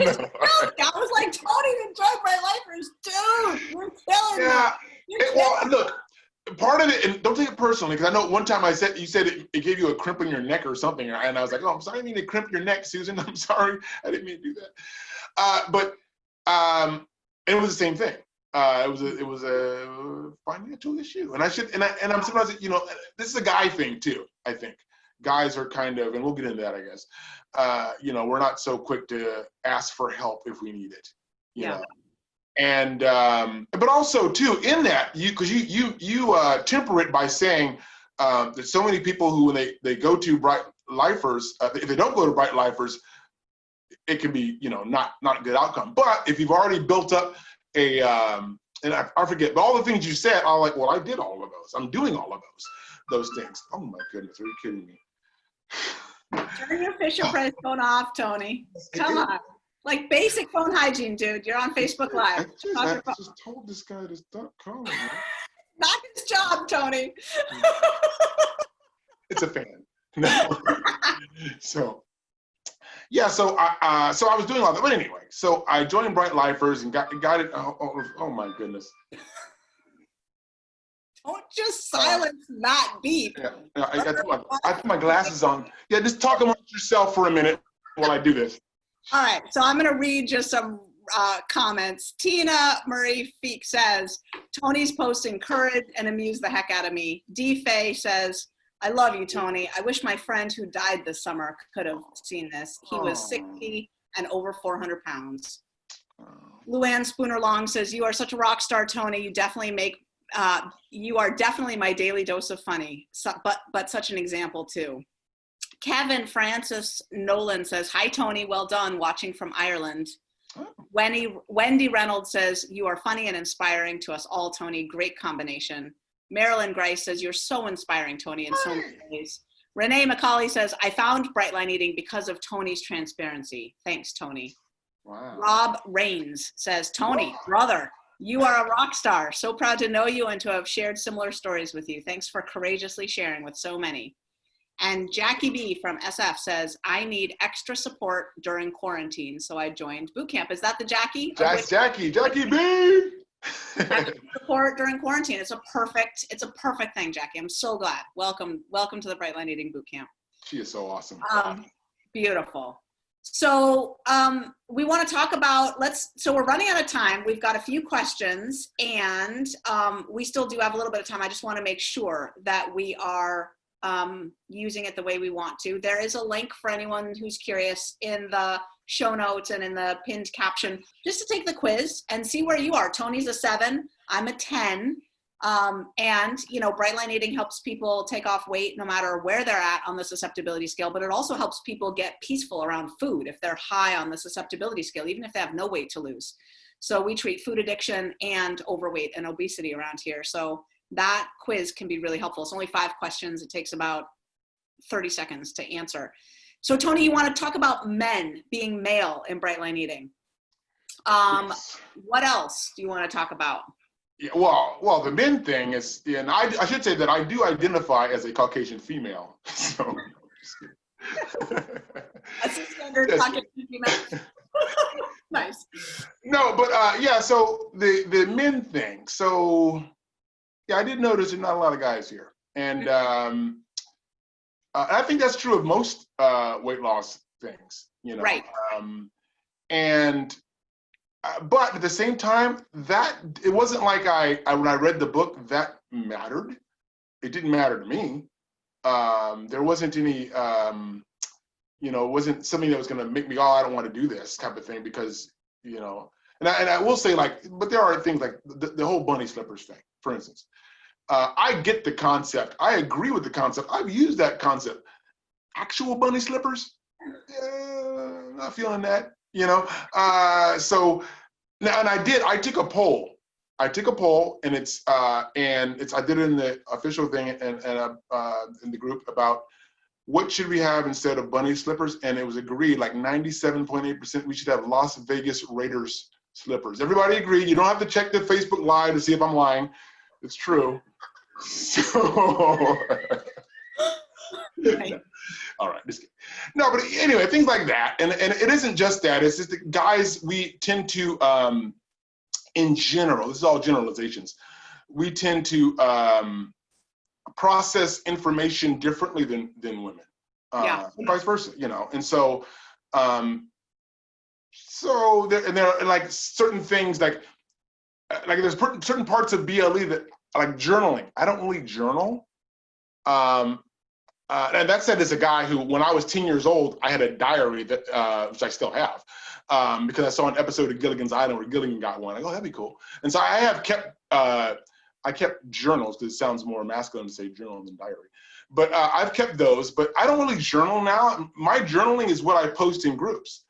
was like, Tony didn't join Bright Lifers, dude. You're killing me. Well, look, part of it, and don't take it personally, because I know one time you said it gave you a crimp in your neck or something, and I was like, oh, I'm sorry, I didn't mean to crimp your neck, Susan. I'm sorry, I didn't mean to do that. But it was the same thing. It was a financial issue, and I'm surprised that, you know, this is a guy thing too. I think guys are kind of, and we'll get into that, I guess. You know, we're not so quick to ask for help if we need it. You know. And but also too, in that, you temper it by saying there's so many people who, when they go to Bright Lifers, if they don't go to Bright Lifers, it can be, you know, not a good outcome. But if you've already built up and I forget, but all the things you said, I'm like, well, I did all of those. I'm doing all of those things. Oh my goodness, are you kidding me? Turn your Fisher Price phone off, Tony. Come on. Like basic phone hygiene, dude. You're on Facebook Live. I just told this guy to stop calling me. Not his job, Tony. It's a fan. No. So, yeah. So I was doing all that, but anyway. So I joined Bright Lifers and got it. Oh my goodness. Don't just silence that beep. Yeah. I put my glasses on. Yeah, just talk amongst yourself for a minute while I do this. All right, so I'm going to read just some comments. Tina Murray Feek says, Tony's posts encourage and amuse the heck out of me. D. Faye says, I love you, Tony. I wish my friend who died this summer could have seen this. He was 60 and over 400 pounds. Luann Spooner Long says, you are such a rock star, Tony. You are definitely my daily dose of funny, but such an example too. Kevin Francis Nolan says, hi, Tony, well done, watching from Ireland. Oh. Wendy Reynolds says, you are funny and inspiring to us all, Tony. Great combination. Marilyn Grice says, you're so inspiring, Tony, in so many ways. Renee McCauley says, I found Bright Line Eating because of Tony's transparency. Thanks, Tony. Wow. Rob Rains says, Tony, brother, you are a rock star. So proud to know you and to have shared similar stories with you. Thanks for courageously sharing with so many. And Jackie B from SF says, I need extra support during quarantine, so I joined boot camp. Is that the Jackie? That's Jackie B! Support during quarantine. It's a perfect thing, Jackie. I'm so glad. Welcome to the Bright Line Eating boot camp. She is so awesome. Beautiful. So we want to talk about, so we're running out of time. We've got a few questions, and we still do have a little bit of time. I just want to make sure that we are using it the way we want to. There is a link for anyone who's curious in the show notes and in the pinned caption, just to take the quiz and see where you are. Tony's a 7, I'm a 10. And, you know, bright line eating helps people take off weight no matter where they're at on the susceptibility scale, but it also helps people get peaceful around food if they're high on the susceptibility scale, even if they have no weight to lose. So we treat food addiction and overweight and obesity around here. So that quiz can be really helpful. It's only 5 questions. It takes about 30 seconds to answer. So Tony, you want to talk about men being male in bright line eating. Yes. What else do you want to talk about? Yeah, well, the men thing is, and I should say that I do identify as a Caucasian female. So, just kidding. That's a standard Caucasian female. Nice. No, but yeah. So the men thing. So yeah, I did notice there's not a lot of guys here, and I think that's true of most weight loss things. You know, right? But at the same time, that it wasn't like I when I read the book that mattered. It didn't matter to me. There wasn't any, you know, it wasn't something that was going to make me, oh, I don't want to do this type of thing, because, you know, and I will say, like, but there are things like the whole bunny slippers thing, for instance. I get the concept. I agree with the concept. I've used that concept. Actual bunny slippers, not feeling that. You know, so now, and I took a poll. I did it in the official thing and in the group about what should we have instead of bunny slippers, and it was agreed, like 97.8% we should have Las Vegas Raiders slippers. Everybody agreed. You don't have to check the Facebook Live to see if I'm lying. It's true. So. Right. All right, just kidding. No, but anyway, things like that, and it isn't just that. It's just that guys, we tend to, in general, this is all generalizations. We tend to process information differently than women. Yeah. Vice versa, you know. And so, there are like certain things like there's certain parts of BLE that, like journaling. I don't really journal. And that said, as a guy who, when I was 10 years old, I had a diary that, which I still have, because I saw an episode of Gilligan's Island where Gilligan got one. I go, that'd be cool. And so I have kept, I kept journals, because it sounds more masculine to say journal than diary. But I've kept those, but I don't really journal now. My journaling is what I post in groups.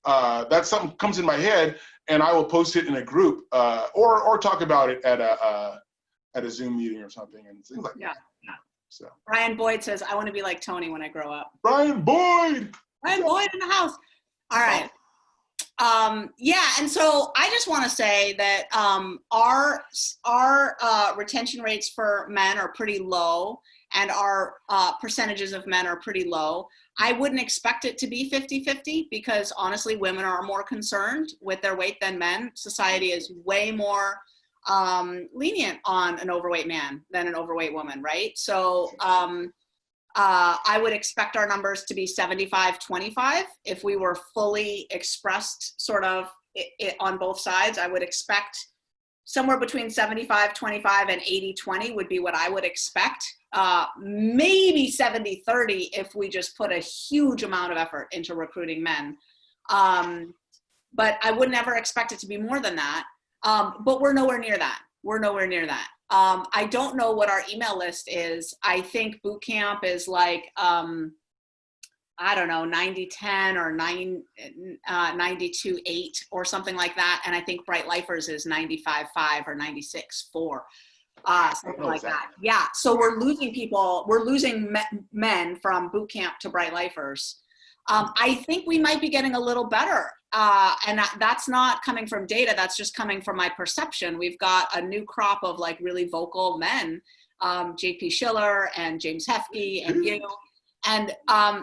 That's something that comes in my head, and I will post it in a group, or talk about it at a Zoom meeting or something, and things like that. So. Brian Boyd says, I want to be like Tony when I grow up. Brian Boyd! Brian Boyd in the house. All right. Yeah, and so I just want to say that our retention rates for men are pretty low, and our percentages of men are pretty low. I wouldn't expect it to be 50-50, because honestly, women are more concerned with their weight than men. Society is way more lenient on an overweight man than an overweight woman, right? So I would expect our numbers to be 75-25 if we were fully expressed sort of on both sides. I would expect somewhere between 75-25 and 80-20 would be what I would expect. Maybe 70-30 if we just put a huge amount of effort into recruiting men. But I would never expect it to be more than that. But we're nowhere near that. We're nowhere near that. I don't know what our email list is. I think boot camp is like, I don't know, 90-10 or 92-8 or something like that. And I think Bright Lifers is 95-5 or 96-4, something like that. Yeah. So we're losing people. We're losing men from boot camp to Bright Lifers. I think we might be getting a little better. And that's not coming from data. That's just coming from my perception. We've got a new crop of like really vocal men, JP Schiller and James Hefke and you. And,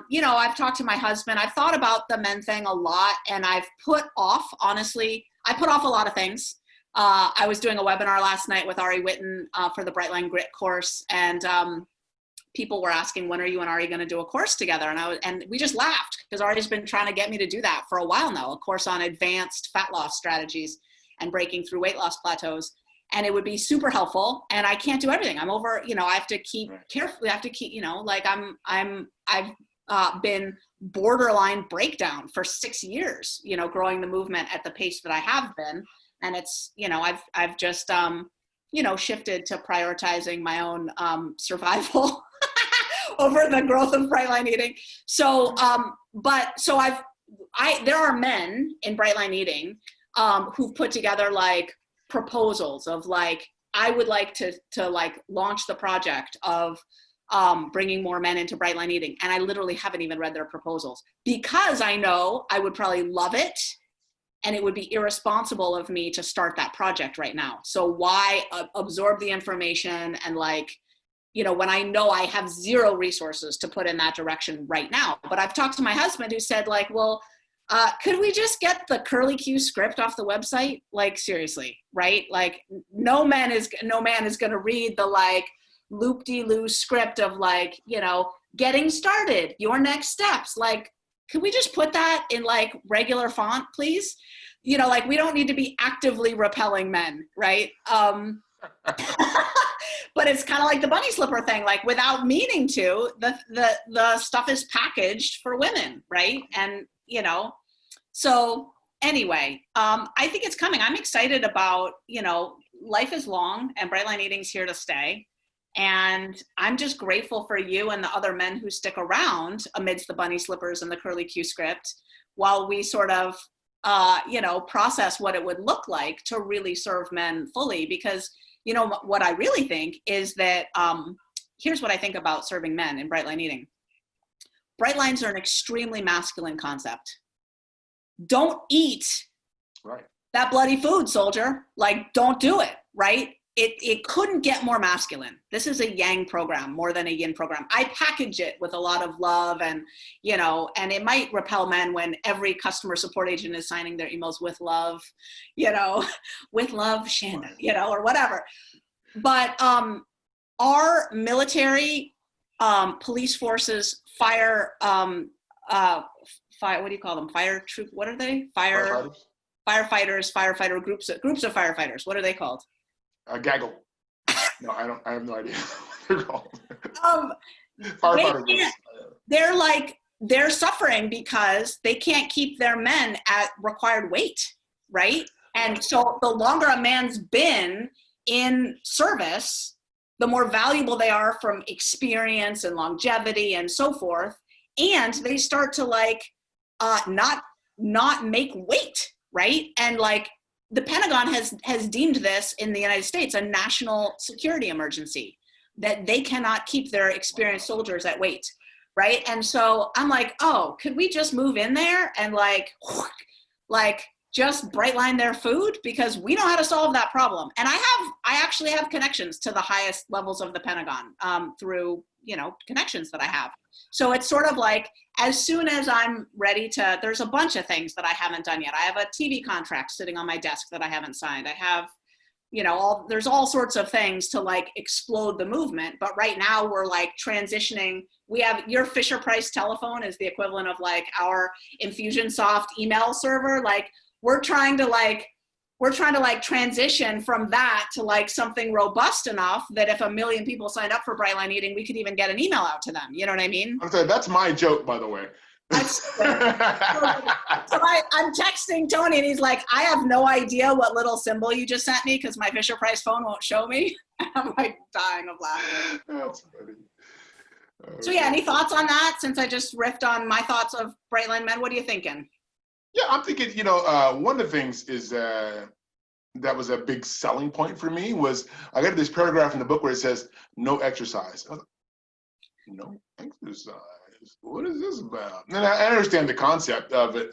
you know, I've talked to my husband. I've thought about the men thing a lot, and I've put off, honestly, I put off a lot of things. I was doing a webinar last night with Ari Witten for the Bright Line Grit course. And people were asking, when are you and Ari going to do a course together? And we just laughed because Ari's been trying to get me to do that for a while now, a course on advanced fat loss strategies and breaking through weight loss plateaus. And it would be super helpful. And I can't do everything. I'm over, I have to keep carefully, I have to keep, like I've been borderline breakdown for 6 years, growing the movement at the pace that I have been. And it's, I've just, shifted to prioritizing my own survival over the growth of Bright Line Eating. So, there are men in Bright Line Eating who've put together like proposals of like, I would like to like launch the project of bringing more men into Bright Line Eating. And I literally haven't even read their proposals because I know I would probably love it. And it would be irresponsible of me to start that project right now. So why absorb the information and like, when I know I have zero resources to put in that direction right now. But I've talked to my husband who said like, well, could we just get the curly Q script off the website? Like seriously, right? Like no man is going to read the like loop-de-loo script of like, getting started, your next steps. Like, could we just put that in like regular font, please? Like we don't need to be actively repelling men, right? But it's kind of like the bunny slipper thing, like without meaning to, the stuff is packaged for women, right? And, so anyway, I think it's coming. I'm excited about, life is long and Bright Line Eating's here to stay. And I'm just grateful for you and the other men who stick around amidst the bunny slippers and the curly Q script while we sort of, process what it would look like to really serve men fully. Because, what I really think is that, here's what I think about serving men in Bright Line Eating. Bright lines are an extremely masculine concept. Don't eat that bloody food, soldier. Like, don't do it, right? It couldn't get more masculine. This is a yang program more than a yin program. I package it with a lot of love and, and it might repel men when every customer support agent is signing their emails with love, with love, Shanda, or whatever. But our military, police forces, fire, what do you call them? Fire troop, what are they? Firefighters, firefighter groups of firefighters. What are they called? Gaggle. No, I have no idea what they're called. Firefighter groups. They're suffering because they can't keep their men at required weight, right? And so the longer a man's been in service, the more valuable they are from experience and longevity and so forth. And they start to like, not make weight, right? And like, the Pentagon has deemed this in the United States a national security emergency, that they cannot keep their experienced soldiers at weight, right? And so I'm like, oh, could we just move in there and like just bright line their food? Because we know how to solve that problem. And I actually have connections to the highest levels of the Pentagon through, connections that I have. So it's sort of like, as soon as I'm ready to, there's a bunch of things that I haven't done yet. I have a TV contract sitting on my desk that I haven't signed. I have, there's all sorts of things to like explode the movement. But right now we're like transitioning. We have your Fisher-Price telephone is the equivalent of like our Infusionsoft email server. Like we're trying to transition from that to like something robust enough that if 1 million people signed up for Bright Line Eating, we could even get an email out to them. You know what I mean? I'm saying that's my joke, by the way. So I'm texting Tony and he's like, I have no idea what little symbol you just sent me because my Fisher-Price phone won't show me. I'm like dying of laughter. That's funny. So yeah, any thoughts on that? Since I just riffed on my thoughts of Bright Line Men, what are you thinking? Yeah, I'm thinking, one of the things is that was a big selling point for me was I got this paragraph in the book where it says, no exercise. I was like, no exercise? What is this about? And I understand the concept of it.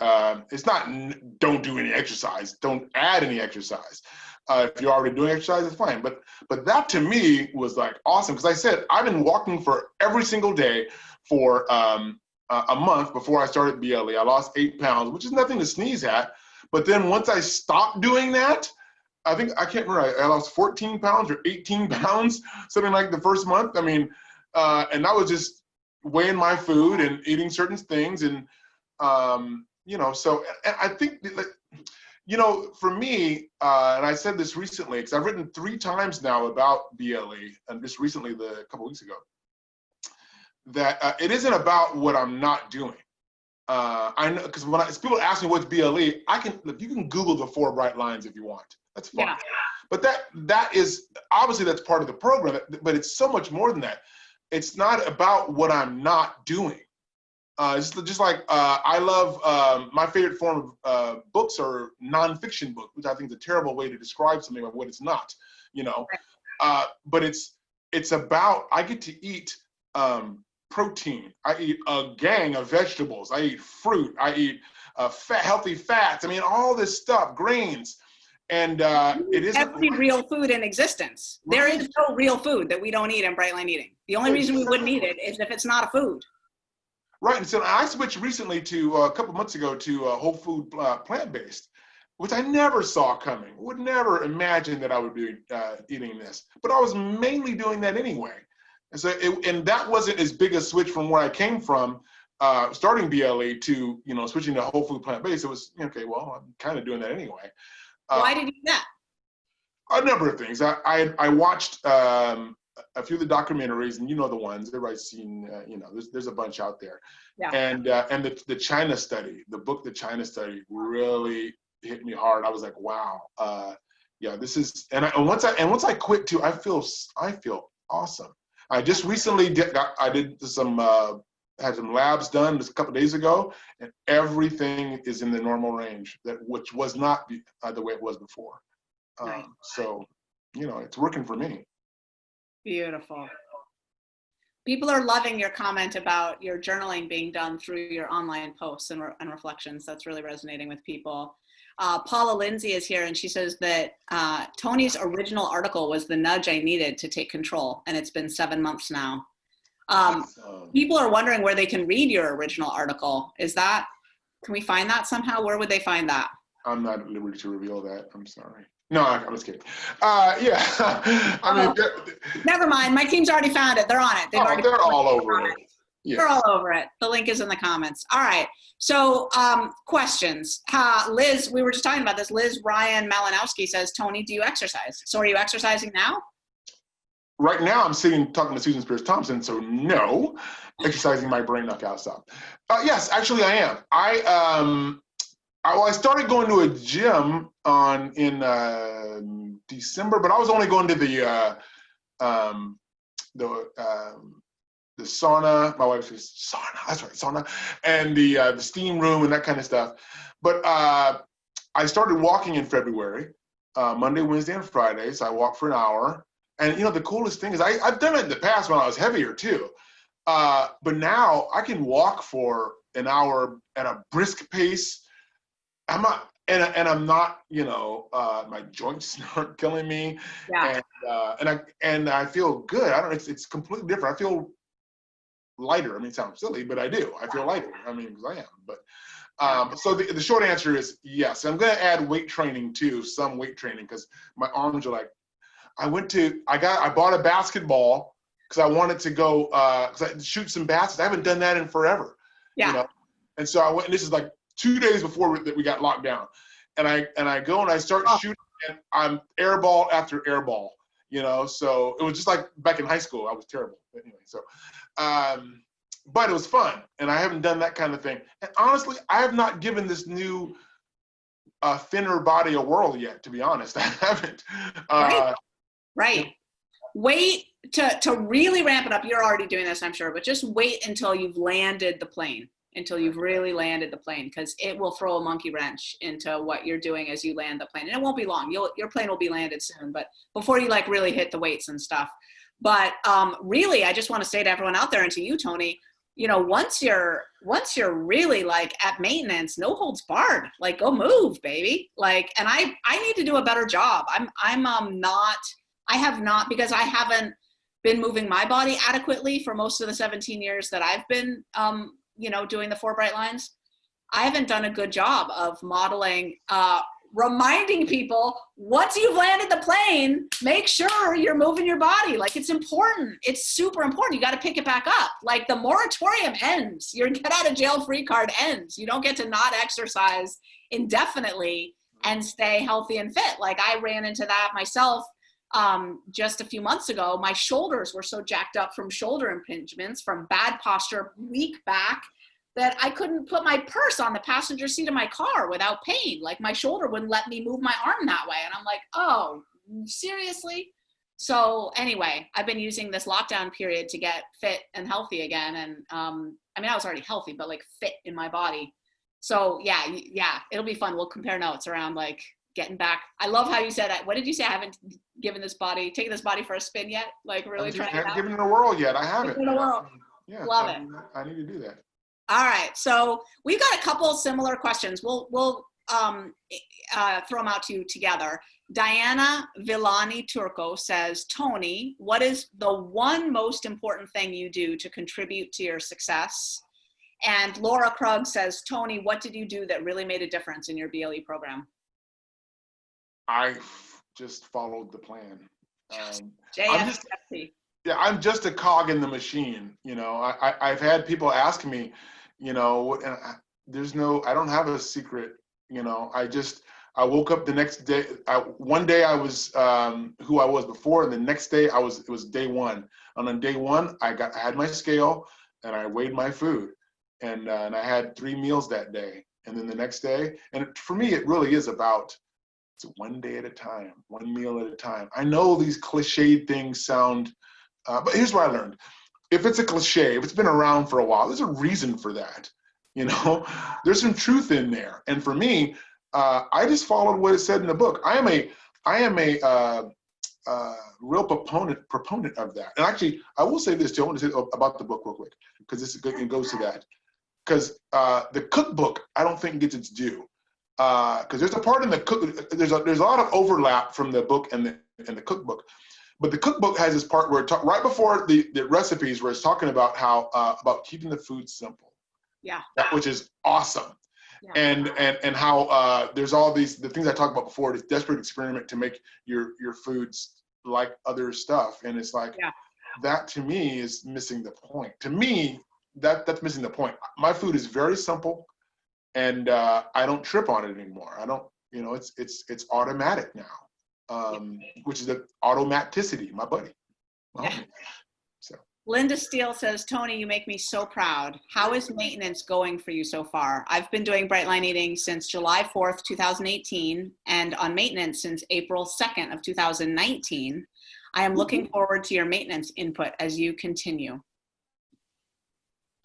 It's not don't do any exercise, don't add any exercise. If you're already doing exercise, it's fine. But that to me was like awesome because I said, I've been walking for every single day for a month before I started BLE. I lost 8 pounds, which is nothing to sneeze at. But then once I stopped doing that, I can't remember, I lost 14 pounds or 18 pounds, something like the first month. I mean, And I was just weighing my food and eating certain things. And, so and I think, for me, and I said this recently, because I've written 3 times now about BLE, and just recently, a couple weeks ago, that it isn't about what I'm not doing. I know, because when people ask me what's BLE, you can Google the 4 bright lines if you want. That's fine. Yeah. But that is, obviously that's part of the program, but it's so much more than that. It's not about what I'm not doing. It's just like I love, my favorite form of books are nonfiction books, which I think is a terrible way to describe something of what it's not, but it's about, I get to eat protein. I eat a gang of vegetables. I eat fruit. I eat healthy fats. I mean, all this stuff, grains. And it is every real food in existence. Right. There is no real food that we don't eat in Bright Line Eating. The only reason we wouldn't eat it is if it's not a food. Right. And so I switched recently a couple months ago to whole food plant-based, which I never saw coming. Would never imagine that I would be eating this. But I was mainly doing that anyway. And so and that wasn't as big a switch from where I came from, starting BLE to, switching to whole food plant-based. It was, okay, well, I'm kind of doing that anyway. Why did you do that? A number of things. I watched a few of the documentaries, and the ones everybody's seen. There's a bunch out there. Yeah. And the China study, the book, The China Study, really hit me hard. I was like, wow, this is. And once I quit too, I feel awesome. I just recently had some labs done just a couple of days ago, and everything is in the normal range, which was not the way it was before. Nice. So, it's working for me. Beautiful. People are loving your comment about your journaling being done through your online posts and reflections. That's really resonating with people. Paula Lindsay is here, and she says that Tony's original article was the nudge I needed to take control, and it's been 7 months now. People are wondering where they can read your original article. Can we find that somehow? Where would they find that? I'm not at liberty to reveal that. I'm sorry. No, I'm just kidding. Never mind. My team's already found it. They're on it. They're all over it. Yes. They're all over it. The link is in the comments. All right. So questions. Liz, we were just talking about this. Liz Ryan Malinowski says, Tony, do you exercise? So are you exercising now? Right now, I'm talking to Susan Peirce Thompson, so no, exercising my brain knockout stuff. Yes, actually I am. I started going to a gym in December, but I was only going to the sauna. My wife says sauna. That's right, sauna, and the steam room and that kind of stuff. But I started walking in February, Monday, Wednesday, and Fridays. I walk for an hour. And the coolest thing is I've done it in the past when I was heavier too. But now I can walk for an hour at a brisk pace. I'm not, and I'm not, my joints aren't killing me. Yeah. And I feel good. It's completely different. I feel lighter. I mean, it sounds silly, but I do. I feel lighter. I mean, because I am. But so the short answer is yes. I'm going to add weight training too, some weight training, because my arms are like, I bought a basketball because I wanted to go shoot some baskets. I haven't done that in forever. Yeah. And so I went, and this is like 2 days before we got locked down. And I go and I start shooting, and I'm air ball after air ball, so it was just like back in high school. I was terrible. But anyway, so, but it was fun. And I haven't done that kind of thing. And honestly, I have not given this new thinner body a whirl yet, to be honest. I haven't. Right. Wait to really ramp it up. You're already doing this, I'm sure, but just wait until you've landed the plane, until you've really landed the plane, because it will throw a monkey wrench into what you're doing as you land the plane. And it won't be long. Your plane will be landed soon, but before you really hit the weights and stuff. But really, I just want to say to everyone out there, and to you, Tony, once you're really at maintenance, no holds barred, go move, baby. And I need to do a better job. I have not, because I haven't been moving my body adequately for most of the 17 years that I've been, doing the 4 bright lines. I haven't done a good job of modeling reminding people once you've landed the plane, make sure you're moving your body. Like, it's important. It's super important. You got to pick it back up. Like, the moratorium ends. Your get out of jail free card ends. You don't get to not exercise indefinitely and stay healthy and fit. Like, I ran into that myself just a few months ago. My shoulders were so jacked up from shoulder impingements, from bad posture, weak back, that I couldn't put my purse on the passenger seat of my car without pain. Like, my shoulder wouldn't let me move my arm that way. And I'm like, oh, seriously? So anyway, I've been using this lockdown period to get fit and healthy again. And I mean, I was already healthy, but like fit in my body. So yeah, it'll be fun. We'll compare notes around like getting back. I love how you said, what did you say? I haven't taken this body for a spin yet? Like, really trying I haven't given it a whirl yet. I haven't. Given it a whirl. Yeah, love it. I need to do that. All right, so we've got a couple similar questions. We'll throw them out to you together. Diana Villani Turco says, Tony, what is the one most important thing you do to contribute to your success? And Laura Krug says, Tony, what did you do that really made a difference in your BLE program? I just followed the plan. JFSP. I'm just a cog in the machine. You know, I've had people ask me, you know, and I don't have a secret. You know, I woke up the next day. One day I was who I was before, and the next day it was day one. And on day one, I had my scale and I weighed my food, and I had 3 meals that day. And then the next day, and for me, it really is about, it's one day at a time, one meal at a time. I know these cliched things sound, but here's what I learned. If it's a cliche, if it's been around for a while, there's a reason for that. You know, there's some truth in there. And for me, I just followed what it said in the book. I am a real proponent of that. And actually, I will say this too. I want to say about the book real quick, because it goes to that. Because the cookbook, I don't think gets its due. Because there's a part in the cook, there's a lot of overlap from the book and the cookbook. But the cookbook has this part where right before the recipes, where it's talking about how about keeping the food simple. Yeah. Which is awesome. Yeah. And how there's all the things I talked about before, this desperate experiment to make your foods like other stuff. And it's like, that to me is missing the point. To me, that's missing the point. My food is very simple, and I don't trip on it anymore. I don't, you know, it's automatic now. Which is the automaticity, my buddy. So. Linda Steele says, Tony, you make me so proud. How is maintenance going for you so far? I've been doing Bright Line Eating since July 4th, 2018, and on maintenance since April 2nd of 2019. I am looking forward to your maintenance input as you continue.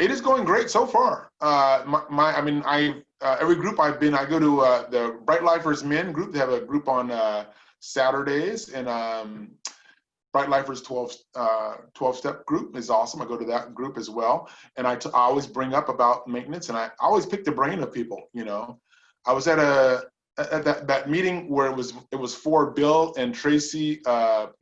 It is going great so far. Every group I've been, I go to the Bright Lifers Men group. They have a group on Saturdays, and Bright Lifers 12-step group is awesome. I go to that group as well, and I always bring up about maintenance, and I always pick the brain of people. You know, I was at that meeting where it was for Bill and Tracy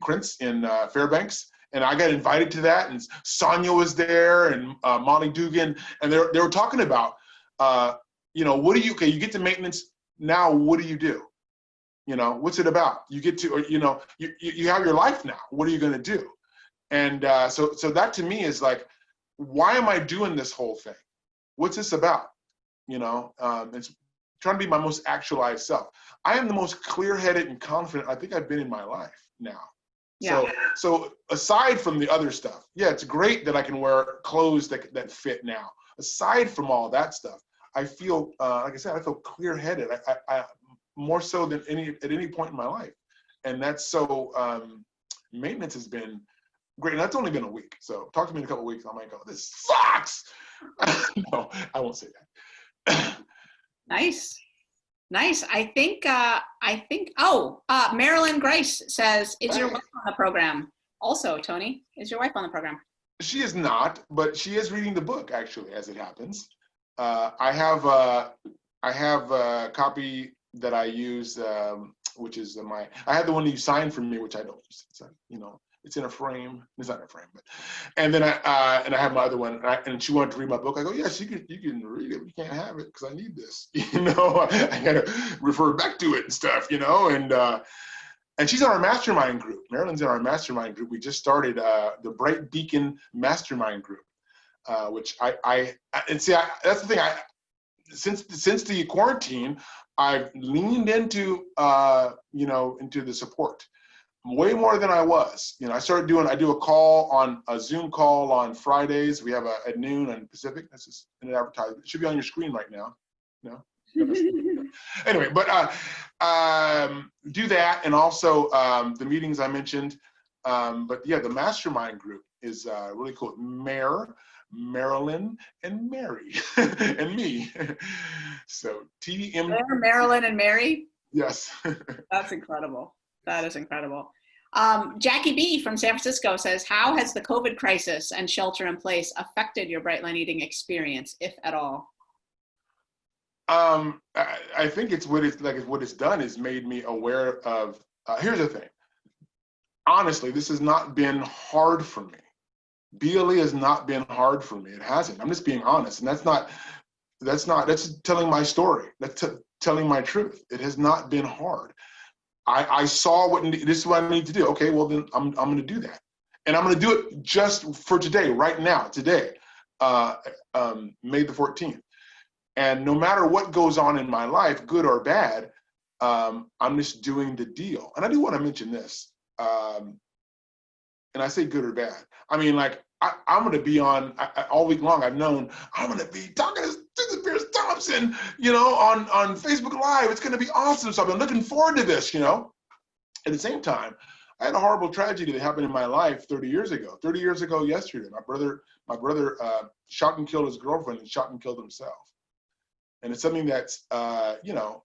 Krintz in Fairbanks, and I got invited to that, and Sonia was there, and Molly Dugan, and they were talking about, you know, you get to maintenance now. What do you do? You know, what's it about? You get to, you know, you have your life now. What are you going to do? And so that to me is like, why am I doing this whole thing? What's this about? You know, it's trying to be my most actualized self. I am the most clear-headed and confident I think I've been in my life now. Yeah. So aside from the other stuff, yeah, it's great that I can wear clothes that fit now. Aside from all that stuff, I feel, like I said, I feel clear-headed. I more so than at any point in my life. And that's so, maintenance has been great. And that's only been a week. So talk to me in a couple of weeks. I might go, this sucks. No, I won't say that. Nice. I think, Marilyn Grace says, is your wife on the program? Also, Tony, is your wife on the program? She is not, but she is reading the book, actually, as it happens. I have a copy that I use, which is I have the one you signed for me, which I don't use. You know, It's in a frame. It's not in a frame, but and then I have my other one, and she wanted to read my book. I go, yes, you can read it. But you can't have it because I need this. I gotta refer back to it and stuff. And she's in our mastermind group. Marilyn's in our mastermind group. We just started the Bright Beacon Mastermind Group, which that's the thing. Since the quarantine, I've leaned into into the support way more than I was. I do a Zoom call on Fridays. We have at noon on Pacific. This is an advertisement. It should be on your screen right now. No? Anyway, but do that, and also the meetings I mentioned. But yeah, the mastermind group is really cool. Marilyn, and Mary, and me. So TDM. Marilyn and Mary? Yes. That's incredible. That is incredible. Jackie B from San Francisco says, how has the COVID crisis and shelter in place affected your Bright Line Eating experience, if at all? I think what it's done is made me aware of, here's the thing. Honestly, this has not been hard for me. BLE has not been hard for me. It hasn't. I'm just being honest. And that's telling my story. That's telling my truth. It has not been hard. I saw this is what I need to do. Okay, well then I'm going to do that. And I'm going to do it just for today, right now, today, May the 14th. And no matter what goes on in my life, good or bad, I'm just doing the deal. And I do want to mention this. And I say good or bad. I mean, like, I'm going to be on all week long. I've known I'm going to be talking to Peirce Thompson, on Facebook Live. It's going to be awesome. So I've been looking forward to this, At the same time, I had a horrible tragedy that happened in my life 30 years ago. 30 years ago yesterday, my brother shot and killed his girlfriend and shot and killed himself. And it's something that's, it's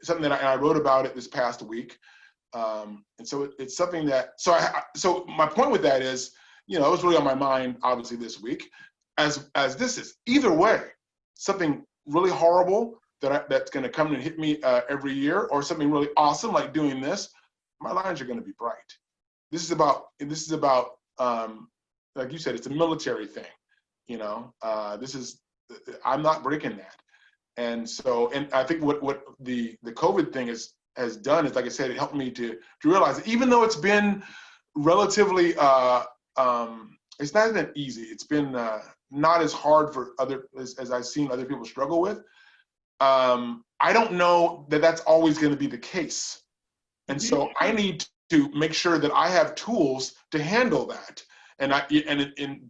something that I wrote about it this past week. And so it's something that, so my point with that is, it was really on my mind, obviously, this week, as this is. Either way, something really horrible that's going to come and hit me every year, or something really awesome like doing this, my lines are going to be bright. This is about, like you said, it's a military thing. I'm not breaking that. And so, and I think what the COVID thing has done is, like I said, it helped me to realize that even though it's been relatively, it's not been easy. It's been not as hard for as I've seen other people struggle with. I don't know that that's always going to be the case. And so I need to make sure that I have tools to handle that. And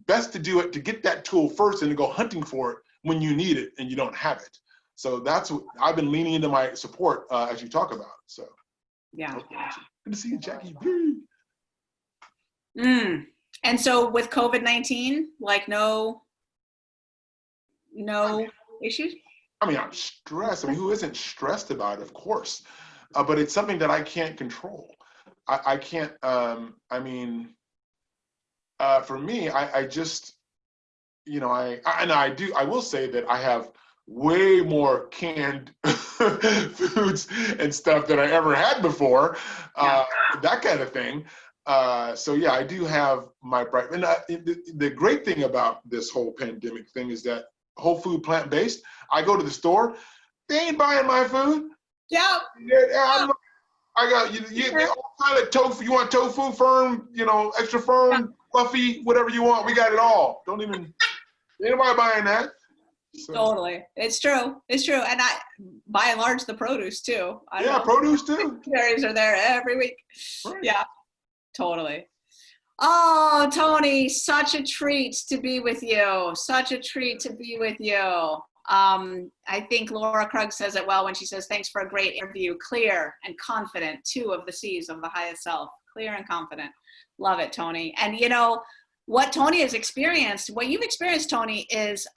best to do it, to get that tool first and to go hunting for it when you need it and you don't have it. So that's what I've been leaning into my support as you talk about it. So yeah, good to see you, Jackie. And so with COVID-19, like no issues? I mean, I'm stressed. I mean, who isn't stressed about it? Of course, but it's something that I can't control. I can't. For me, I just, I will say that I have way more canned foods and stuff than I ever had before, that kind of thing. So yeah, I do have my bright, and the great thing about this whole pandemic thing is that whole food plant-based, I go to the store, they ain't buying my food. Yeah. I got all kind of tofu. You want tofu, firm, extra firm, fluffy, whatever you want. We got it all. Ain't nobody buying that. So. Totally. It's true. And by and large, the produce too. Produce too. Berries are there every week. Right. Yeah, totally. Oh, Tony, such a treat to be with you. I think Laura Krug says it well when she says, thanks for a great interview. Clear and confident, 2 of the C's of the highest self. Clear and confident. Love it, Tony. And what Tony has experienced, what you've experienced, Tony, is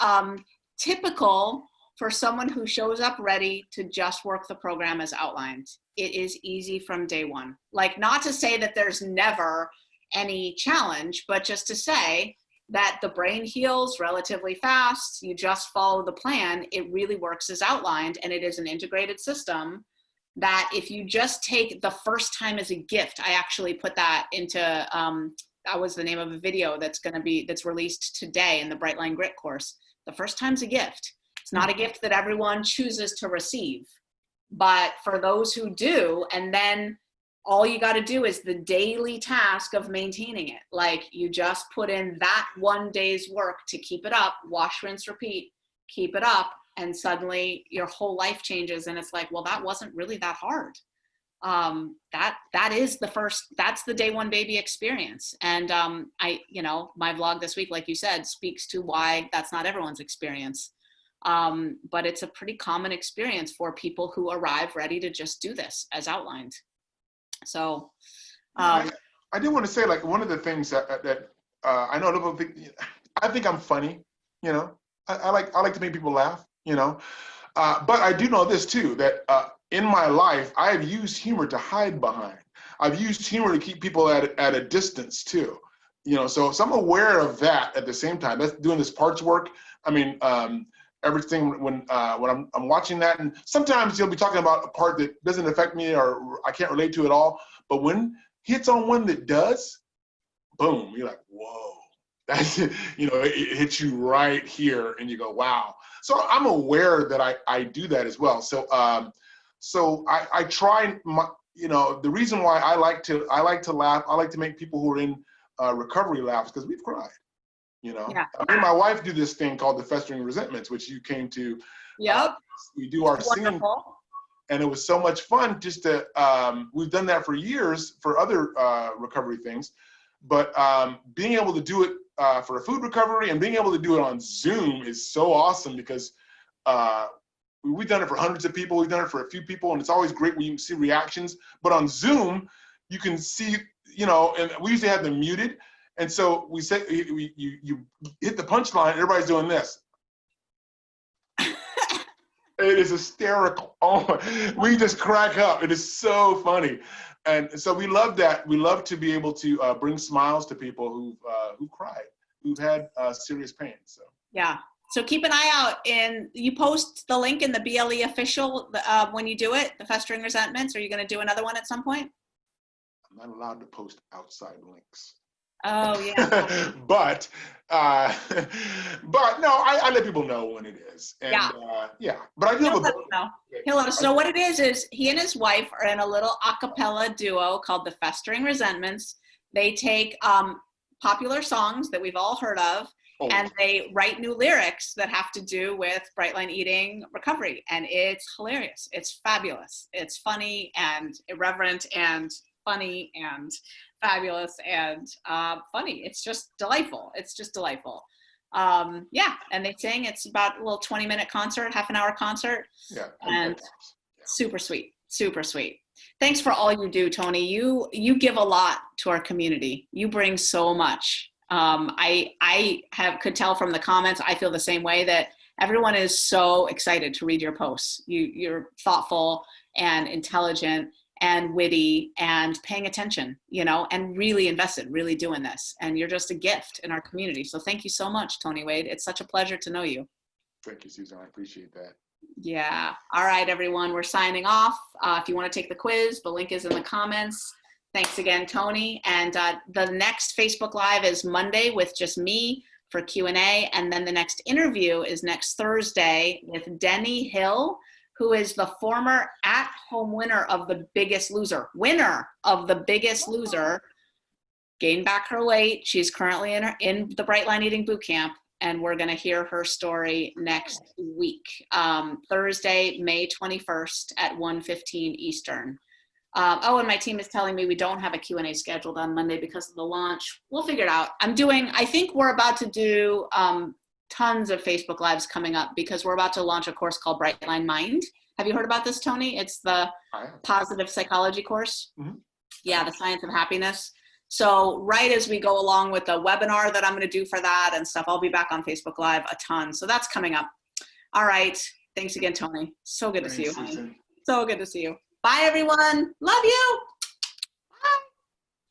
typical for someone who shows up ready to just work the program as outlined. It is easy from day one. Like, not to say that there's never any challenge, but just to say that the brain heals relatively fast. You just follow the plan. It really works as outlined, and it is an integrated system. that if you just take the first time as a gift, I actually put that into, that was the name of a video that's released today in the Bright Line Grit course. The first time's a gift. It's not a gift that everyone chooses to receive, but for those who do, and then all you got to do is the daily task of maintaining it. Like you just put in that one day's work to keep it up, wash, rinse, repeat, keep it up. And suddenly your whole life changes. And it's like, well, that wasn't really that hard. That's the day one baby experience. And my vlog this week, like you said, speaks to why that's not everyone's experience. But it's a pretty common experience for people who arrive ready to just do this as outlined. So I do want to say, like, one of the things that I know people think, I think I'm funny, I like to make people laugh, but I do know this too, that in my life, I have used humor to hide behind. I've used humor to keep people at a distance too, so I'm aware of that at the same time. That's doing this parts work. I mean, everything when I'm watching that, and sometimes you'll be talking about a part that doesn't affect me or I can't relate to at all, but when hits on one that does, boom, you're like, whoa, that's it, it hits you right here and you go, wow. So I'm aware that I do that as well. So I try, the reason why I like to laugh, I like to make people who are in recovery laugh because we've cried. Yeah. Me and my wife do this thing called the Festering Resentments, which you came to. Yep. We do our singing, and it was so much fun just to, we've done that for years for other recovery things, but being able to do it for a food recovery and being able to do it on Zoom is so awesome because we've done it for hundreds of people, we've done it for a few people, and it's always great when you can see reactions, but on Zoom, you can see, and we usually have them muted. And so we say, you hit the punchline, everybody's doing this. It is hysterical. Oh, we just crack up. It is so funny. And so we love that. We love to be able to bring smiles to people who've cried, who've had serious pain. So yeah. So keep an eye out, and you post the link in the BLE official when you do it, the Festering Resentments. Are you going to do another one at some point? I'm not allowed to post outside links. Oh yeah. but no, I let people know when it is. And, but I do have a book. He'll let us know what it is he and his wife are in a little a cappella duo called the Festering Resentments. They take popular songs that we've all heard of, and they write new lyrics that have to do with Bright Line eating recovery. And it's hilarious. It's fabulous. It's funny and irreverent and funny and fabulous and funny. It's just delightful. It's just delightful. And they sing. It's about a little 20-minute concert, half an hour concert. Yeah. And super sweet, super sweet. Thanks for all you do, Tony. You give a lot to our community. You bring so much. I could tell from the comments, I feel the same way, that everyone is so excited to read your posts. You're thoughtful and intelligent and witty and paying attention, and really invested, really doing this. And you're just a gift in our community. So thank you so much, Tony Wade. It's such a pleasure to know you. Thank you, Susan. I appreciate that. Yeah. All right, everyone. We're signing off. If you want to take the quiz, the link is in the comments. Thanks again, Tony. And the next Facebook Live is Monday with just me for Q&A. And then the next interview is next Thursday with Denny Hill, who is the former at-home winner of The Biggest Loser. Gained back her weight. She's currently in the Bright Line Eating Bootcamp, and we're going to hear her story next week, Thursday, May 21st at 1:15 Eastern. And my team is telling me we don't have a Q&A scheduled on Monday because of the launch. We'll figure it out. I think we're about to do tons of Facebook Lives coming up because we're about to launch a course called Bright Line Mind. Have you heard about this, Tony? It's the positive psychology course. Mm-hmm. Yeah, the science of happiness. So right as we go along with the webinar that I'm going to do for that and stuff, I'll be back on Facebook Live a ton. So that's coming up. All right. Thanks again, Tony. So good to see you, honey. So good to see you. Bye, everyone. Love you.